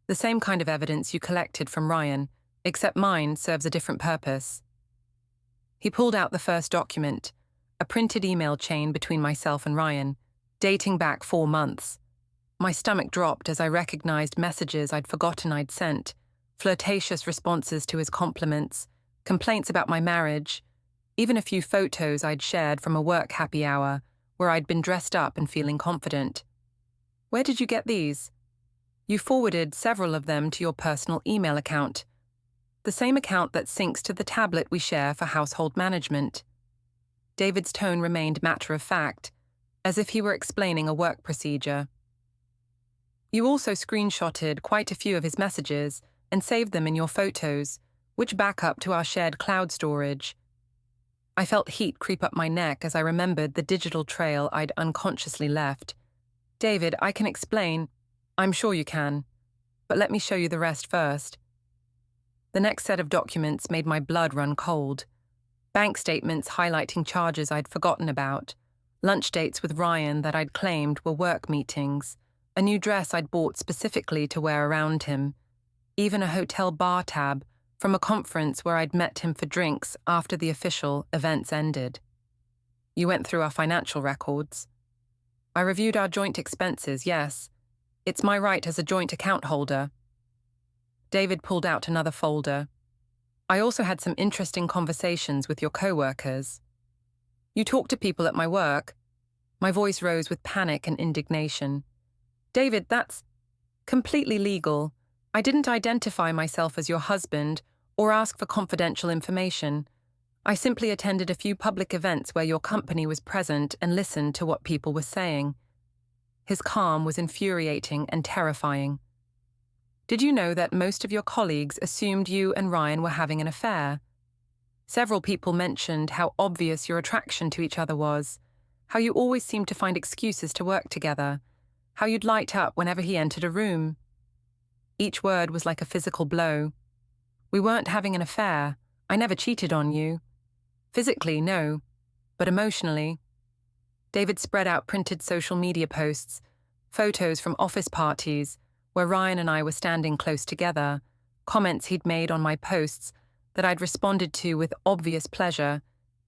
"The same kind of evidence you collected from Ryan, except mine serves a different purpose." He pulled out the first document, a printed email chain between myself and Ryan, dating back 4 months. My stomach dropped as I recognized messages I'd forgotten I'd sent, flirtatious responses to his compliments, complaints about my marriage, even a few photos I'd shared from a work happy hour where I'd been dressed up and feeling confident. "Where did you get these?" "You forwarded several of them to your personal email account, the same account that syncs to the tablet we share for household management." David's tone remained matter-of-fact, as if he were explaining a work procedure. "You also screenshotted quite a few of his messages and saved them in your photos, which back up to our shared cloud storage." I felt heat creep up my neck as I remembered the digital trail I'd unconsciously left. "David, I can explain." "I'm sure you can, but let me show you the rest first." The next set of documents made my blood run cold. Bank statements highlighting charges I'd forgotten about, lunch dates with Ryan that I'd claimed were work meetings, a new dress I'd bought specifically to wear around him, even a hotel bar tab from a conference where I'd met him for drinks after the official events ended. "You went through our financial records." "I reviewed our joint expenses, yes. It's my right as a joint account holder." David pulled out another folder. "I also had some interesting conversations with your co-workers." "You talked to people at my work?" My voice rose with panic and indignation. "David, that's completely legal. I didn't identify myself as your husband or ask for confidential information. I simply attended a few public events where your company was present and listened to what people were saying. His calm was infuriating and terrifying. Did you know that most of your colleagues assumed you and Ryan were having an affair? Several people mentioned how obvious your attraction to each other was, how you always seemed to find excuses to work together, how you'd light up whenever he entered a room. Each word was like a physical blow. We weren't having an affair. I never cheated on you. Physically, no, but emotionally. David spread out printed social media posts, photos from office parties where Ryan and I were standing close together, comments he'd made on my posts that I'd responded to with obvious pleasure,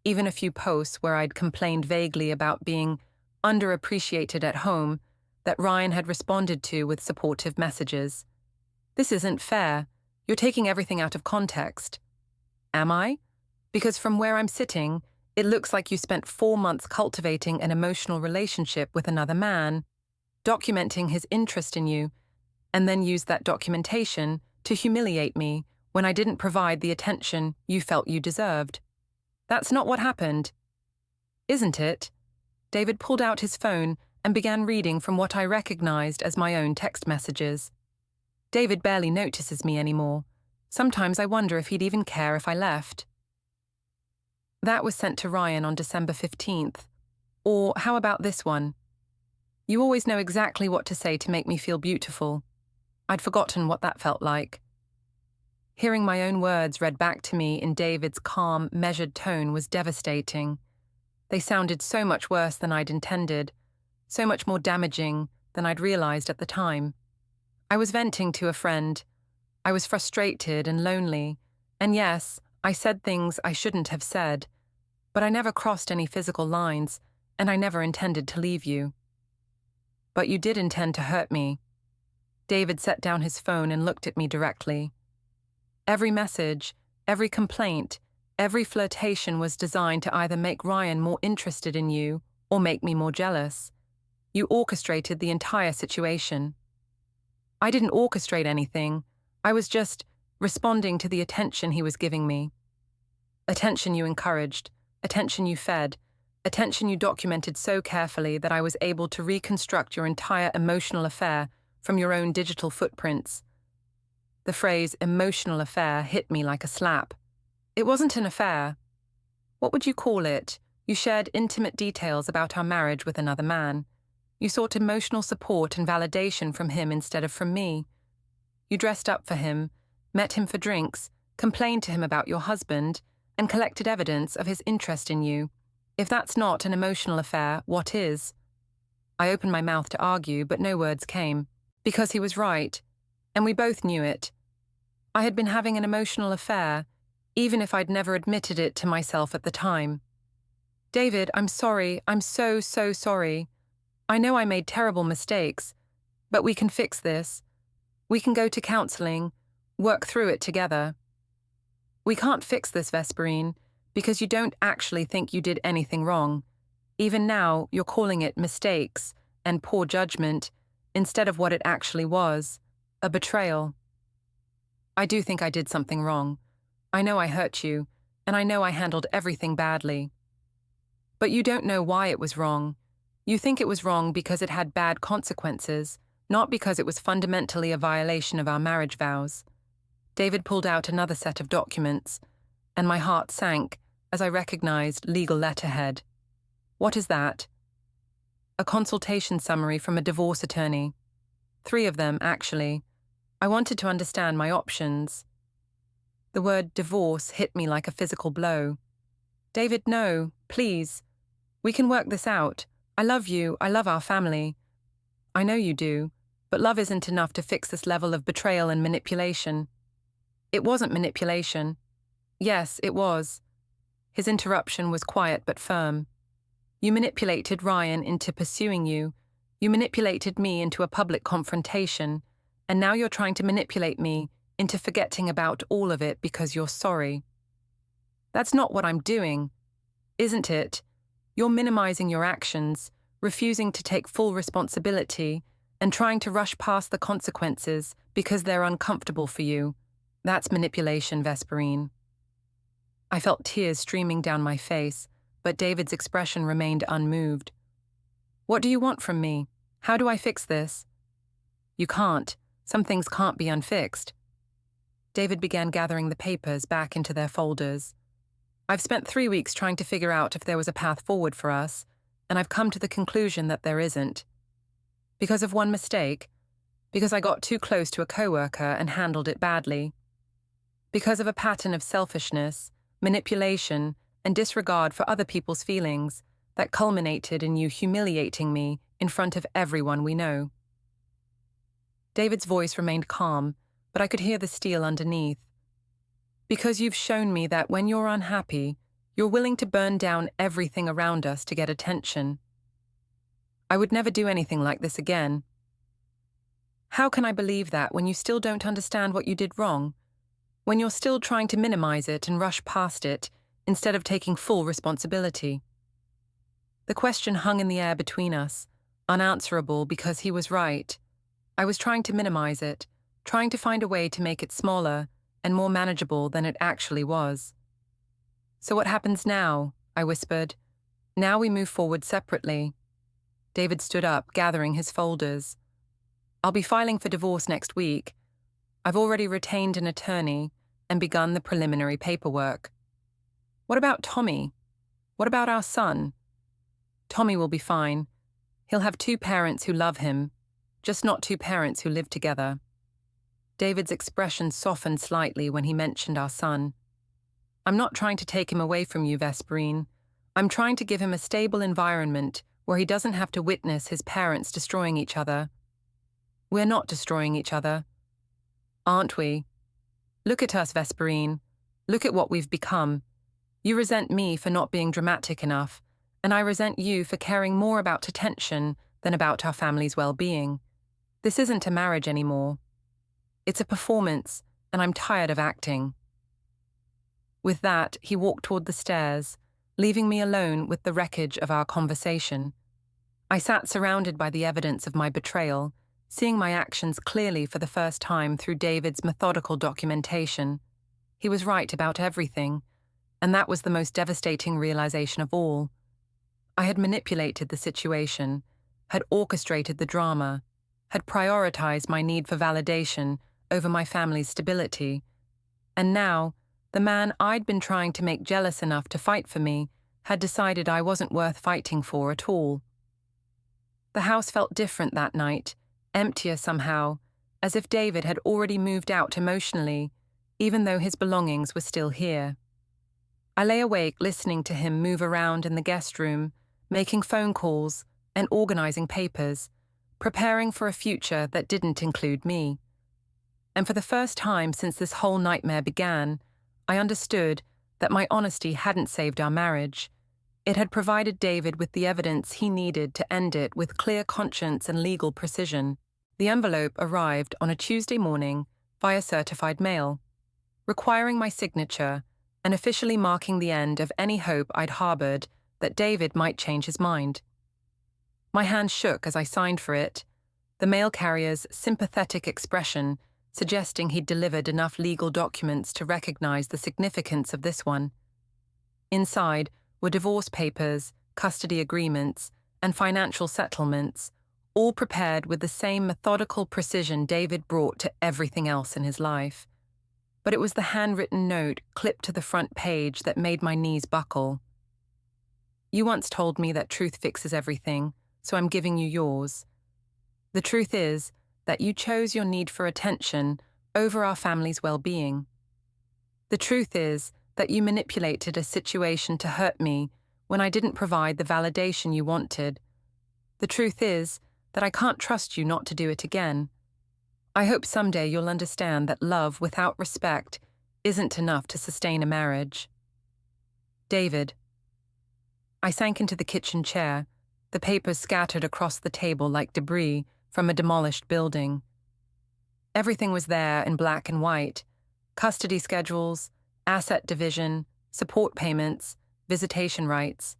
even a few posts where I'd complained vaguely about being underappreciated at home that Ryan had responded to with supportive messages. This isn't fair. You're taking everything out of context. Am I? Because from where I'm sitting, it looks like you spent 4 months cultivating an emotional relationship with another man, documenting his interest in you, and then used that documentation to humiliate me when I didn't provide the attention you felt you deserved. That's not what happened. Isn't it? David pulled out his phone and began reading from what I recognized as my own text messages. David barely notices me anymore. Sometimes I wonder if he'd even care if I left. That was sent to Ryan on December 15th. Or how about this one? You always know exactly what to say to make me feel beautiful. I'd forgotten what that felt like. Hearing my own words read back to me in David's calm, measured tone was devastating. They sounded so much worse than I'd intended, so much more damaging than I'd realized at the time. I was venting to a friend. I was frustrated and lonely, and yes, I said things I shouldn't have said, but I never crossed any physical lines, and I never intended to leave you. But you did intend to hurt me. David set down his phone and looked at me directly. Every message, every complaint, every flirtation was designed to either make Ryan more interested in you or make me more jealous. You orchestrated the entire situation. I didn't orchestrate anything. I was just responding to the attention he was giving me. Attention you encouraged, attention you fed, attention you documented so carefully that I was able to reconstruct your entire emotional affair from your own digital footprints. The phrase emotional affair hit me like a slap. It wasn't an affair. What would you call it? You shared intimate details about our marriage with another man. You sought emotional support and validation from him instead of from me. You dressed up for him, met him for drinks, complained to him about your husband, and collected evidence of his interest in you. If that's not an emotional affair, what is? I opened my mouth to argue, but no words came, because he was right, and we both knew it. I had been having an emotional affair, even if I'd never admitted it to myself at the time. David, I'm sorry. I'm so sorry. I know I made terrible mistakes, but we can fix this. We can go to counseling, work through it together. We can't fix this, Vesperine, because you don't actually think you did anything wrong. Even now, you're calling it mistakes and poor judgment instead of what it actually was, a betrayal. I do think I did something wrong. I know I hurt you, and I know I handled everything badly. But you don't know why it was wrong. You think it was wrong because it had bad consequences, not because it was fundamentally a violation of our marriage vows. David pulled out another set of documents, and my heart sank as I recognized legal letterhead. What is that? A consultation summary from a divorce attorney. 3 of them, actually. I wanted to understand my options. The word divorce hit me like a physical blow. David, no, please. We can work this out. I love you. I love our family. I know you do, but love isn't enough to fix this level of betrayal and manipulation. It wasn't manipulation. Yes, it was. His interruption was quiet but firm. You manipulated Ryan into pursuing you. You manipulated me into a public confrontation, and now you're trying to manipulate me into forgetting about all of it because you're sorry. That's not what I'm doing, isn't it? You're minimizing your actions, refusing to take full responsibility, and trying to rush past the consequences because they're uncomfortable for you. That's manipulation, Vesperine. I felt tears streaming down my face, but David's expression remained unmoved. What do you want from me? How do I fix this? You can't. Some things can't be unfixed. David began gathering the papers back into their folders. I've spent 3 weeks trying to figure out if there was a path forward for us, and I've come to the conclusion that there isn't. Because of one mistake. Because I got too close to a coworker and handled it badly. Because of a pattern of selfishness, manipulation, and disregard for other people's feelings that culminated in you humiliating me in front of everyone we know. David's voice remained calm, but I could hear the steel underneath. Because you've shown me that when you're unhappy, you're willing to burn down everything around us to get attention. I would never do anything like this again. How can I believe that when you still don't understand what you did wrong? When you're still trying to minimize it and rush past it instead of taking full responsibility? The question hung in the air between us, unanswerable because he was right. I was trying to minimize it, trying to find a way to make it smaller and more manageable than it actually was. So what happens now? I whispered. Now we move forward separately. David stood up, gathering his folders. I'll be filing for divorce next week. I've already retained an attorney and begun the preliminary paperwork. What about Tommy? What about our son? Tommy will be fine. He'll have 2 parents who love him, just not 2 parents who live together. David's expression softened slightly when he mentioned our son. I'm not trying to take him away from you, Vesperine. I'm trying to give him a stable environment where he doesn't have to witness his parents destroying each other. We're not destroying each other. Aren't we? Look at us, Vesperine. Look at what we've become. You resent me for not being dramatic enough, and I resent you for caring more about attention than about our family's well-being. This isn't a marriage anymore. It's a performance, and I'm tired of acting. With that, he walked toward the stairs, leaving me alone with the wreckage of our conversation. I sat surrounded by the evidence of my betrayal, seeing my actions clearly for the first time through David's methodical documentation. He was right about everything, and that was the most devastating realization of all. I had manipulated the situation, had orchestrated the drama, had prioritized my need for validation over my family's stability, and now, the man I'd been trying to make jealous enough to fight for me had decided I wasn't worth fighting for at all. The house felt different that night, emptier somehow, as if David had already moved out emotionally, even though his belongings were still here. I lay awake listening to him move around in the guest room, making phone calls and organizing papers, preparing for a future that didn't include me. And for the first time since this whole nightmare began, I understood that my honesty hadn't saved our marriage. It had provided David with the evidence he needed to end it with clear conscience and legal precision. The envelope arrived on a Tuesday morning via certified mail, requiring my signature and officially marking the end of any hope I'd harbored that David might change his mind. My hand shook as I signed for it, the mail carrier's sympathetic expression suggesting he'd delivered enough legal documents to recognize the significance of this one. Inside were divorce papers, custody agreements, and financial settlements, all prepared with the same methodical precision David brought to everything else in his life. But it was the handwritten note clipped to the front page that made my knees buckle. You once told me that truth fixes everything, so I'm giving you yours. The truth is that you chose your need for attention over our family's well-being. The truth is that you manipulated a situation to hurt me when I didn't provide the validation you wanted. The truth is that I can't trust you not to do it again. I hope someday you'll understand that love without respect isn't enough to sustain a marriage. David. I sank into the kitchen chair, the papers scattered across the table like debris from a demolished building. Everything was there in black and white: custody schedules, asset division, support payments, visitation rights.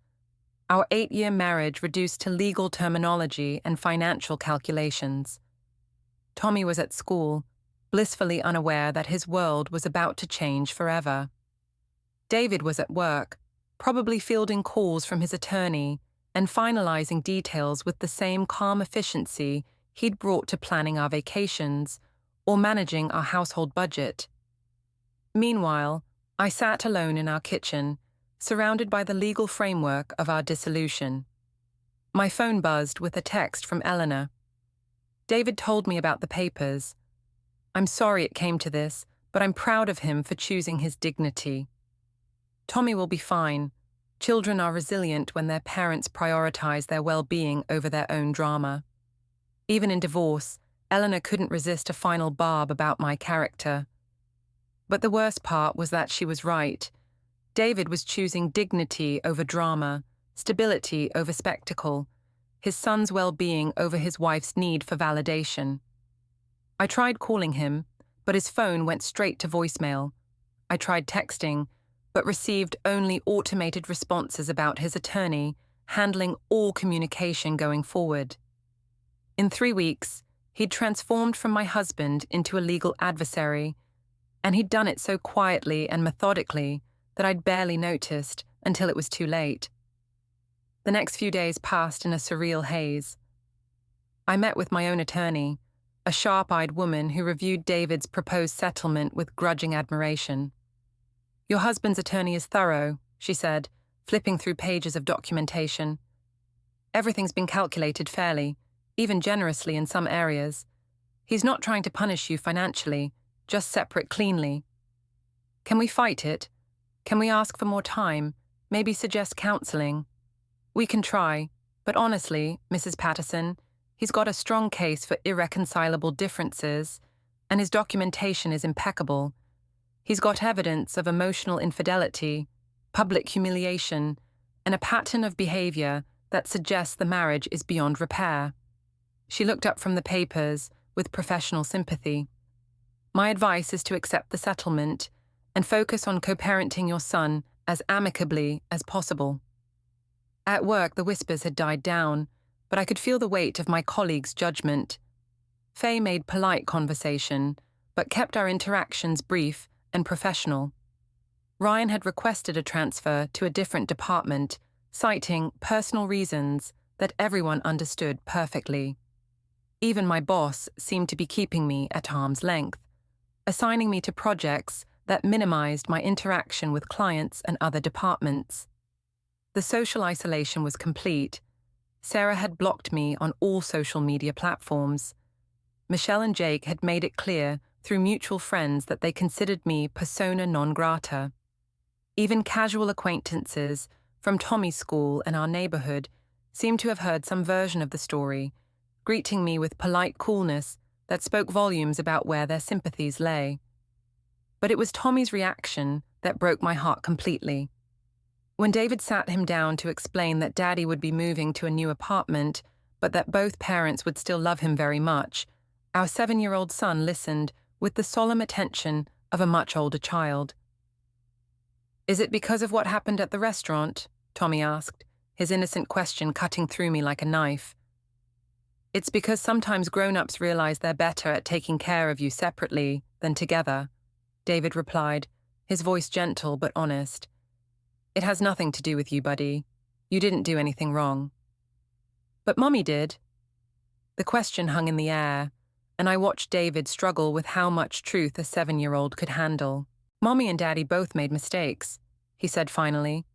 Our 8-year marriage reduced to legal terminology and financial calculations. Tommy was at school, blissfully unaware that his world was about to change forever. David was at work, probably fielding calls from his attorney and finalizing details with the same calm efficiency he'd brought to planning our vacations or managing our household budget. Meanwhile, I sat alone in our kitchen, surrounded by the legal framework of our dissolution. My phone buzzed with a text from Eleanor. David told me about the papers. I'm sorry it came to this, but I'm proud of him for choosing his dignity. Tommy will be fine. Children are resilient when their parents prioritize their well-being over their own drama. Even in divorce, Eleanor couldn't resist a final barb about my character. But the worst part was that she was right. David was choosing dignity over drama, stability over spectacle, his son's well-being over his wife's need for validation. I tried calling him, but his phone went straight to voicemail. I tried texting, but received only automated responses about his attorney handling all communication going forward. In 3 weeks, he'd transformed from my husband into a legal adversary, and he'd done it so quietly and methodically that I'd barely noticed until it was too late. The next few days passed in a surreal haze. I met with my own attorney, a sharp-eyed woman who reviewed David's proposed settlement with grudging admiration. Your husband's attorney is thorough, she said, flipping through pages of documentation. Everything's been calculated fairly, even generously in some areas. He's not trying to punish you financially, just separate cleanly. Can we fight it? Can we ask for more time? Maybe suggest counseling? We can try, but honestly, Mrs. Patterson, he's got a strong case for irreconcilable differences, and his documentation is impeccable. He's got evidence of emotional infidelity, public humiliation, and a pattern of behavior that suggests the marriage is beyond repair. She looked up from the papers with professional sympathy. My advice is to accept the settlement and focus on co-parenting your son as amicably as possible. At work, the whispers had died down, but I could feel the weight of my colleagues' judgment. Faye made polite conversation, but kept our interactions brief and professional. Ryan had requested a transfer to a different department, citing personal reasons that everyone understood perfectly. Even my boss seemed to be keeping me at arm's length, assigning me to projects that minimized my interaction with clients and other departments. The social isolation was complete. Sarah had blocked me on all social media platforms. Michelle and Jake had made it clear through mutual friends that they considered me persona non grata. Even casual acquaintances from Tommy's school and our neighborhood seemed to have heard some version of the story, greeting me with polite coolness that spoke volumes about where their sympathies lay. But it was Tommy's reaction that broke my heart completely. When David sat him down to explain that Daddy would be moving to a new apartment, but that both parents would still love him very much, our 7-year-old son listened with the solemn attention of a much older child. Is it because of what happened at the restaurant? Tommy asked, his innocent question cutting through me like a knife. It's because sometimes grown-ups realize they're better at taking care of you separately than together, David replied, his voice gentle but honest. It has nothing to do with you, buddy. You didn't do anything wrong. But Mommy did. The question hung in the air, and I watched David struggle with how much truth a 7-year-old could handle. Mommy and Daddy both made mistakes, he said finally.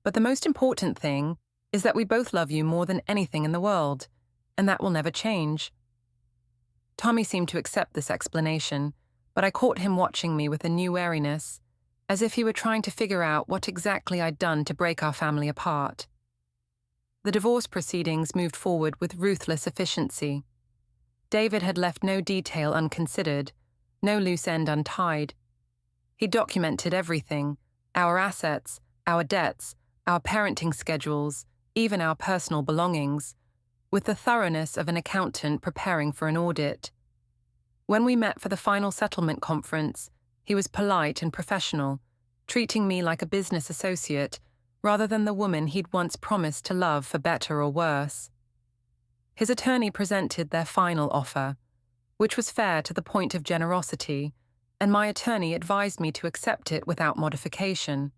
But the most important thing is that we both love you more than anything in the world, and that will never change. Tommy seemed to accept this explanation, but I caught him watching me with a new wariness, as if he were trying to figure out what exactly I'd done to break our family apart. The divorce proceedings moved forward with ruthless efficiency. David had left no detail unconsidered, no loose end untied. He documented everything, our assets, our debts, our parenting schedules, even our personal belongings, with the thoroughness of an accountant preparing for an audit. When we met for the final settlement conference, he was polite and professional, treating me like a business associate rather than the woman he'd once promised to love for better or worse. His attorney presented their final offer, which was fair to the point of generosity, and my attorney advised me to accept it without modification.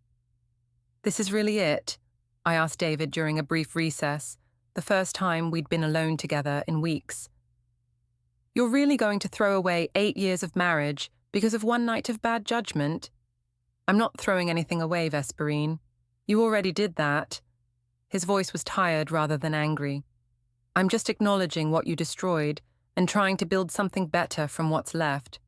"This is really it?" I asked David during a brief recess, the first time we'd been alone together in weeks. "You're really going to throw away 8 years of marriage because of one night of bad judgment?" "I'm not throwing anything away, Vesperine. You already did that." His voice was tired rather than angry. "I'm just acknowledging what you destroyed and trying to build something better from what's left.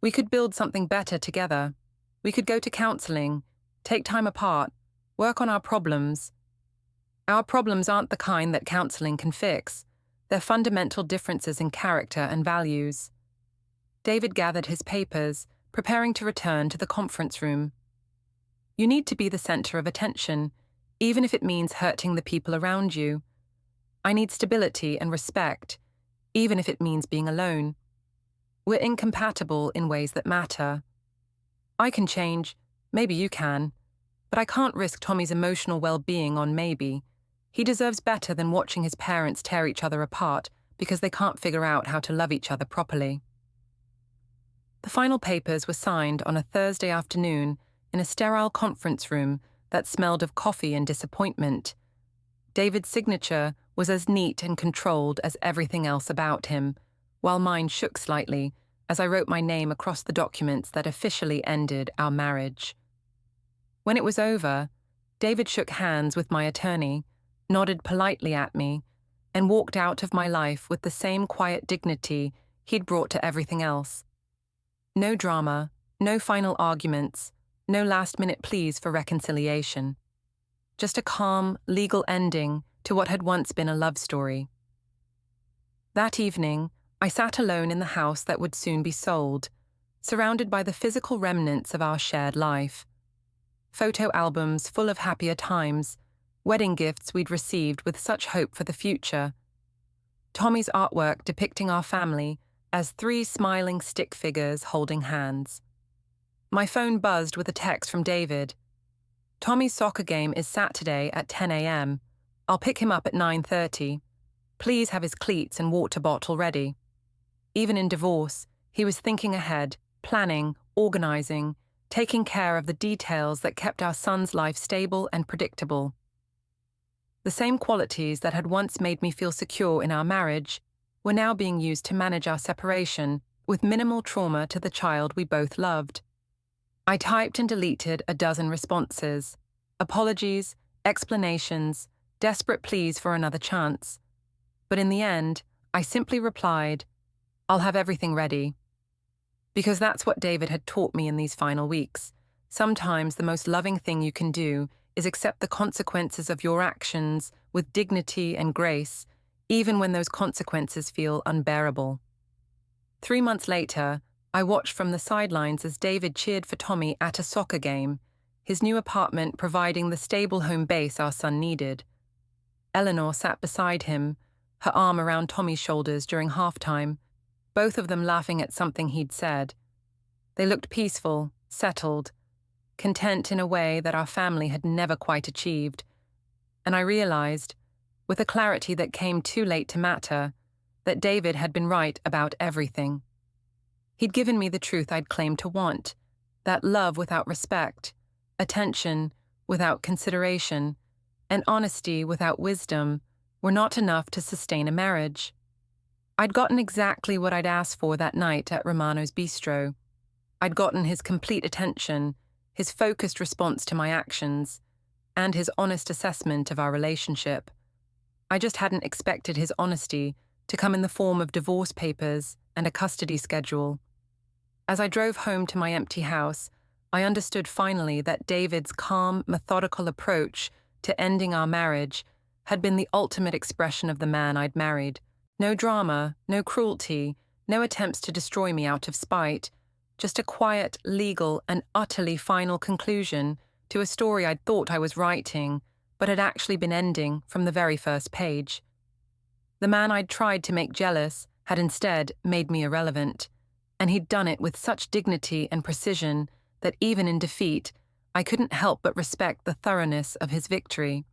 We could build something better together. We could go to counseling, take time apart, work on our problems. Our problems aren't the kind that counseling can fix. They're fundamental differences in character and values." David gathered his papers, preparing to return to the conference room. "You need to be the center of attention, even if it means hurting the people around you. I need stability and respect, even if it means being alone. We're incompatible in ways that matter. I can change, maybe you can, but I can't risk Tommy's emotional well-being on maybe. He deserves better than watching his parents tear each other apart because they can't figure out how to love each other properly." The final papers were signed on a Thursday afternoon in a sterile conference room that smelled of coffee and disappointment. David's signature was as neat and controlled as everything else about him, while mine shook slightly as I wrote my name across the documents that officially ended our marriage. When it was over, David shook hands with my attorney, nodded politely at me, and walked out of my life with the same quiet dignity he'd brought to everything else. No drama, no final arguments, no last-minute pleas for reconciliation. Just a calm, legal ending to what had once been a love story. That evening, I sat alone in the house that would soon be sold, surrounded by the physical remnants of our shared life. Photo albums full of happier times, wedding gifts we'd received with such hope for the future. Tommy's artwork depicting our family as 3 smiling stick figures holding hands. My phone buzzed with a text from David. "Tommy's soccer game is Saturday at 10 a.m. I'll pick him up at 9:30. Please have his cleats and water bottle ready." Even in divorce, he was thinking ahead, planning, organizing, taking care of the details that kept our son's life stable and predictable. The same qualities that had once made me feel secure in our marriage were now being used to manage our separation with minimal trauma to the child we both loved. I typed and deleted a dozen responses, apologies, explanations, desperate pleas for another chance. But in the end, I simply replied, "I'll have everything ready." Because that's what David had taught me in these final weeks. Sometimes the most loving thing you can do is accept the consequences of your actions with dignity and grace, even when those consequences feel unbearable. 3 months later, I watched from the sidelines as David cheered for Tommy at a soccer game, his new apartment providing the stable home base our son needed. Eleanor sat beside him, her arm around Tommy's shoulders during halftime, both of them laughing at something he'd said. They looked peaceful, settled, content in a way that our family had never quite achieved. And I realized, with a clarity that came too late to matter, that David had been right about everything. He'd given me the truth I'd claimed to want, that love without respect, attention without consideration, and honesty without wisdom were not enough to sustain a marriage. I'd gotten exactly what I'd asked for that night at Romano's Bistro. I'd gotten his complete attention, his focused response to my actions, and his honest assessment of our relationship. I just hadn't expected his honesty to come in the form of divorce papers and a custody schedule. As I drove home to my empty house, I understood finally that David's calm, methodical approach to ending our marriage had been the ultimate expression of the man I'd married. No drama, no cruelty, no attempts to destroy me out of spite, just a quiet, legal, and utterly final conclusion to a story I'd thought I was writing, but had actually been ending from the very first page. The man I'd tried to make jealous had instead made me irrelevant, and he'd done it with such dignity and precision that even in defeat, I couldn't help but respect the thoroughness of his victory.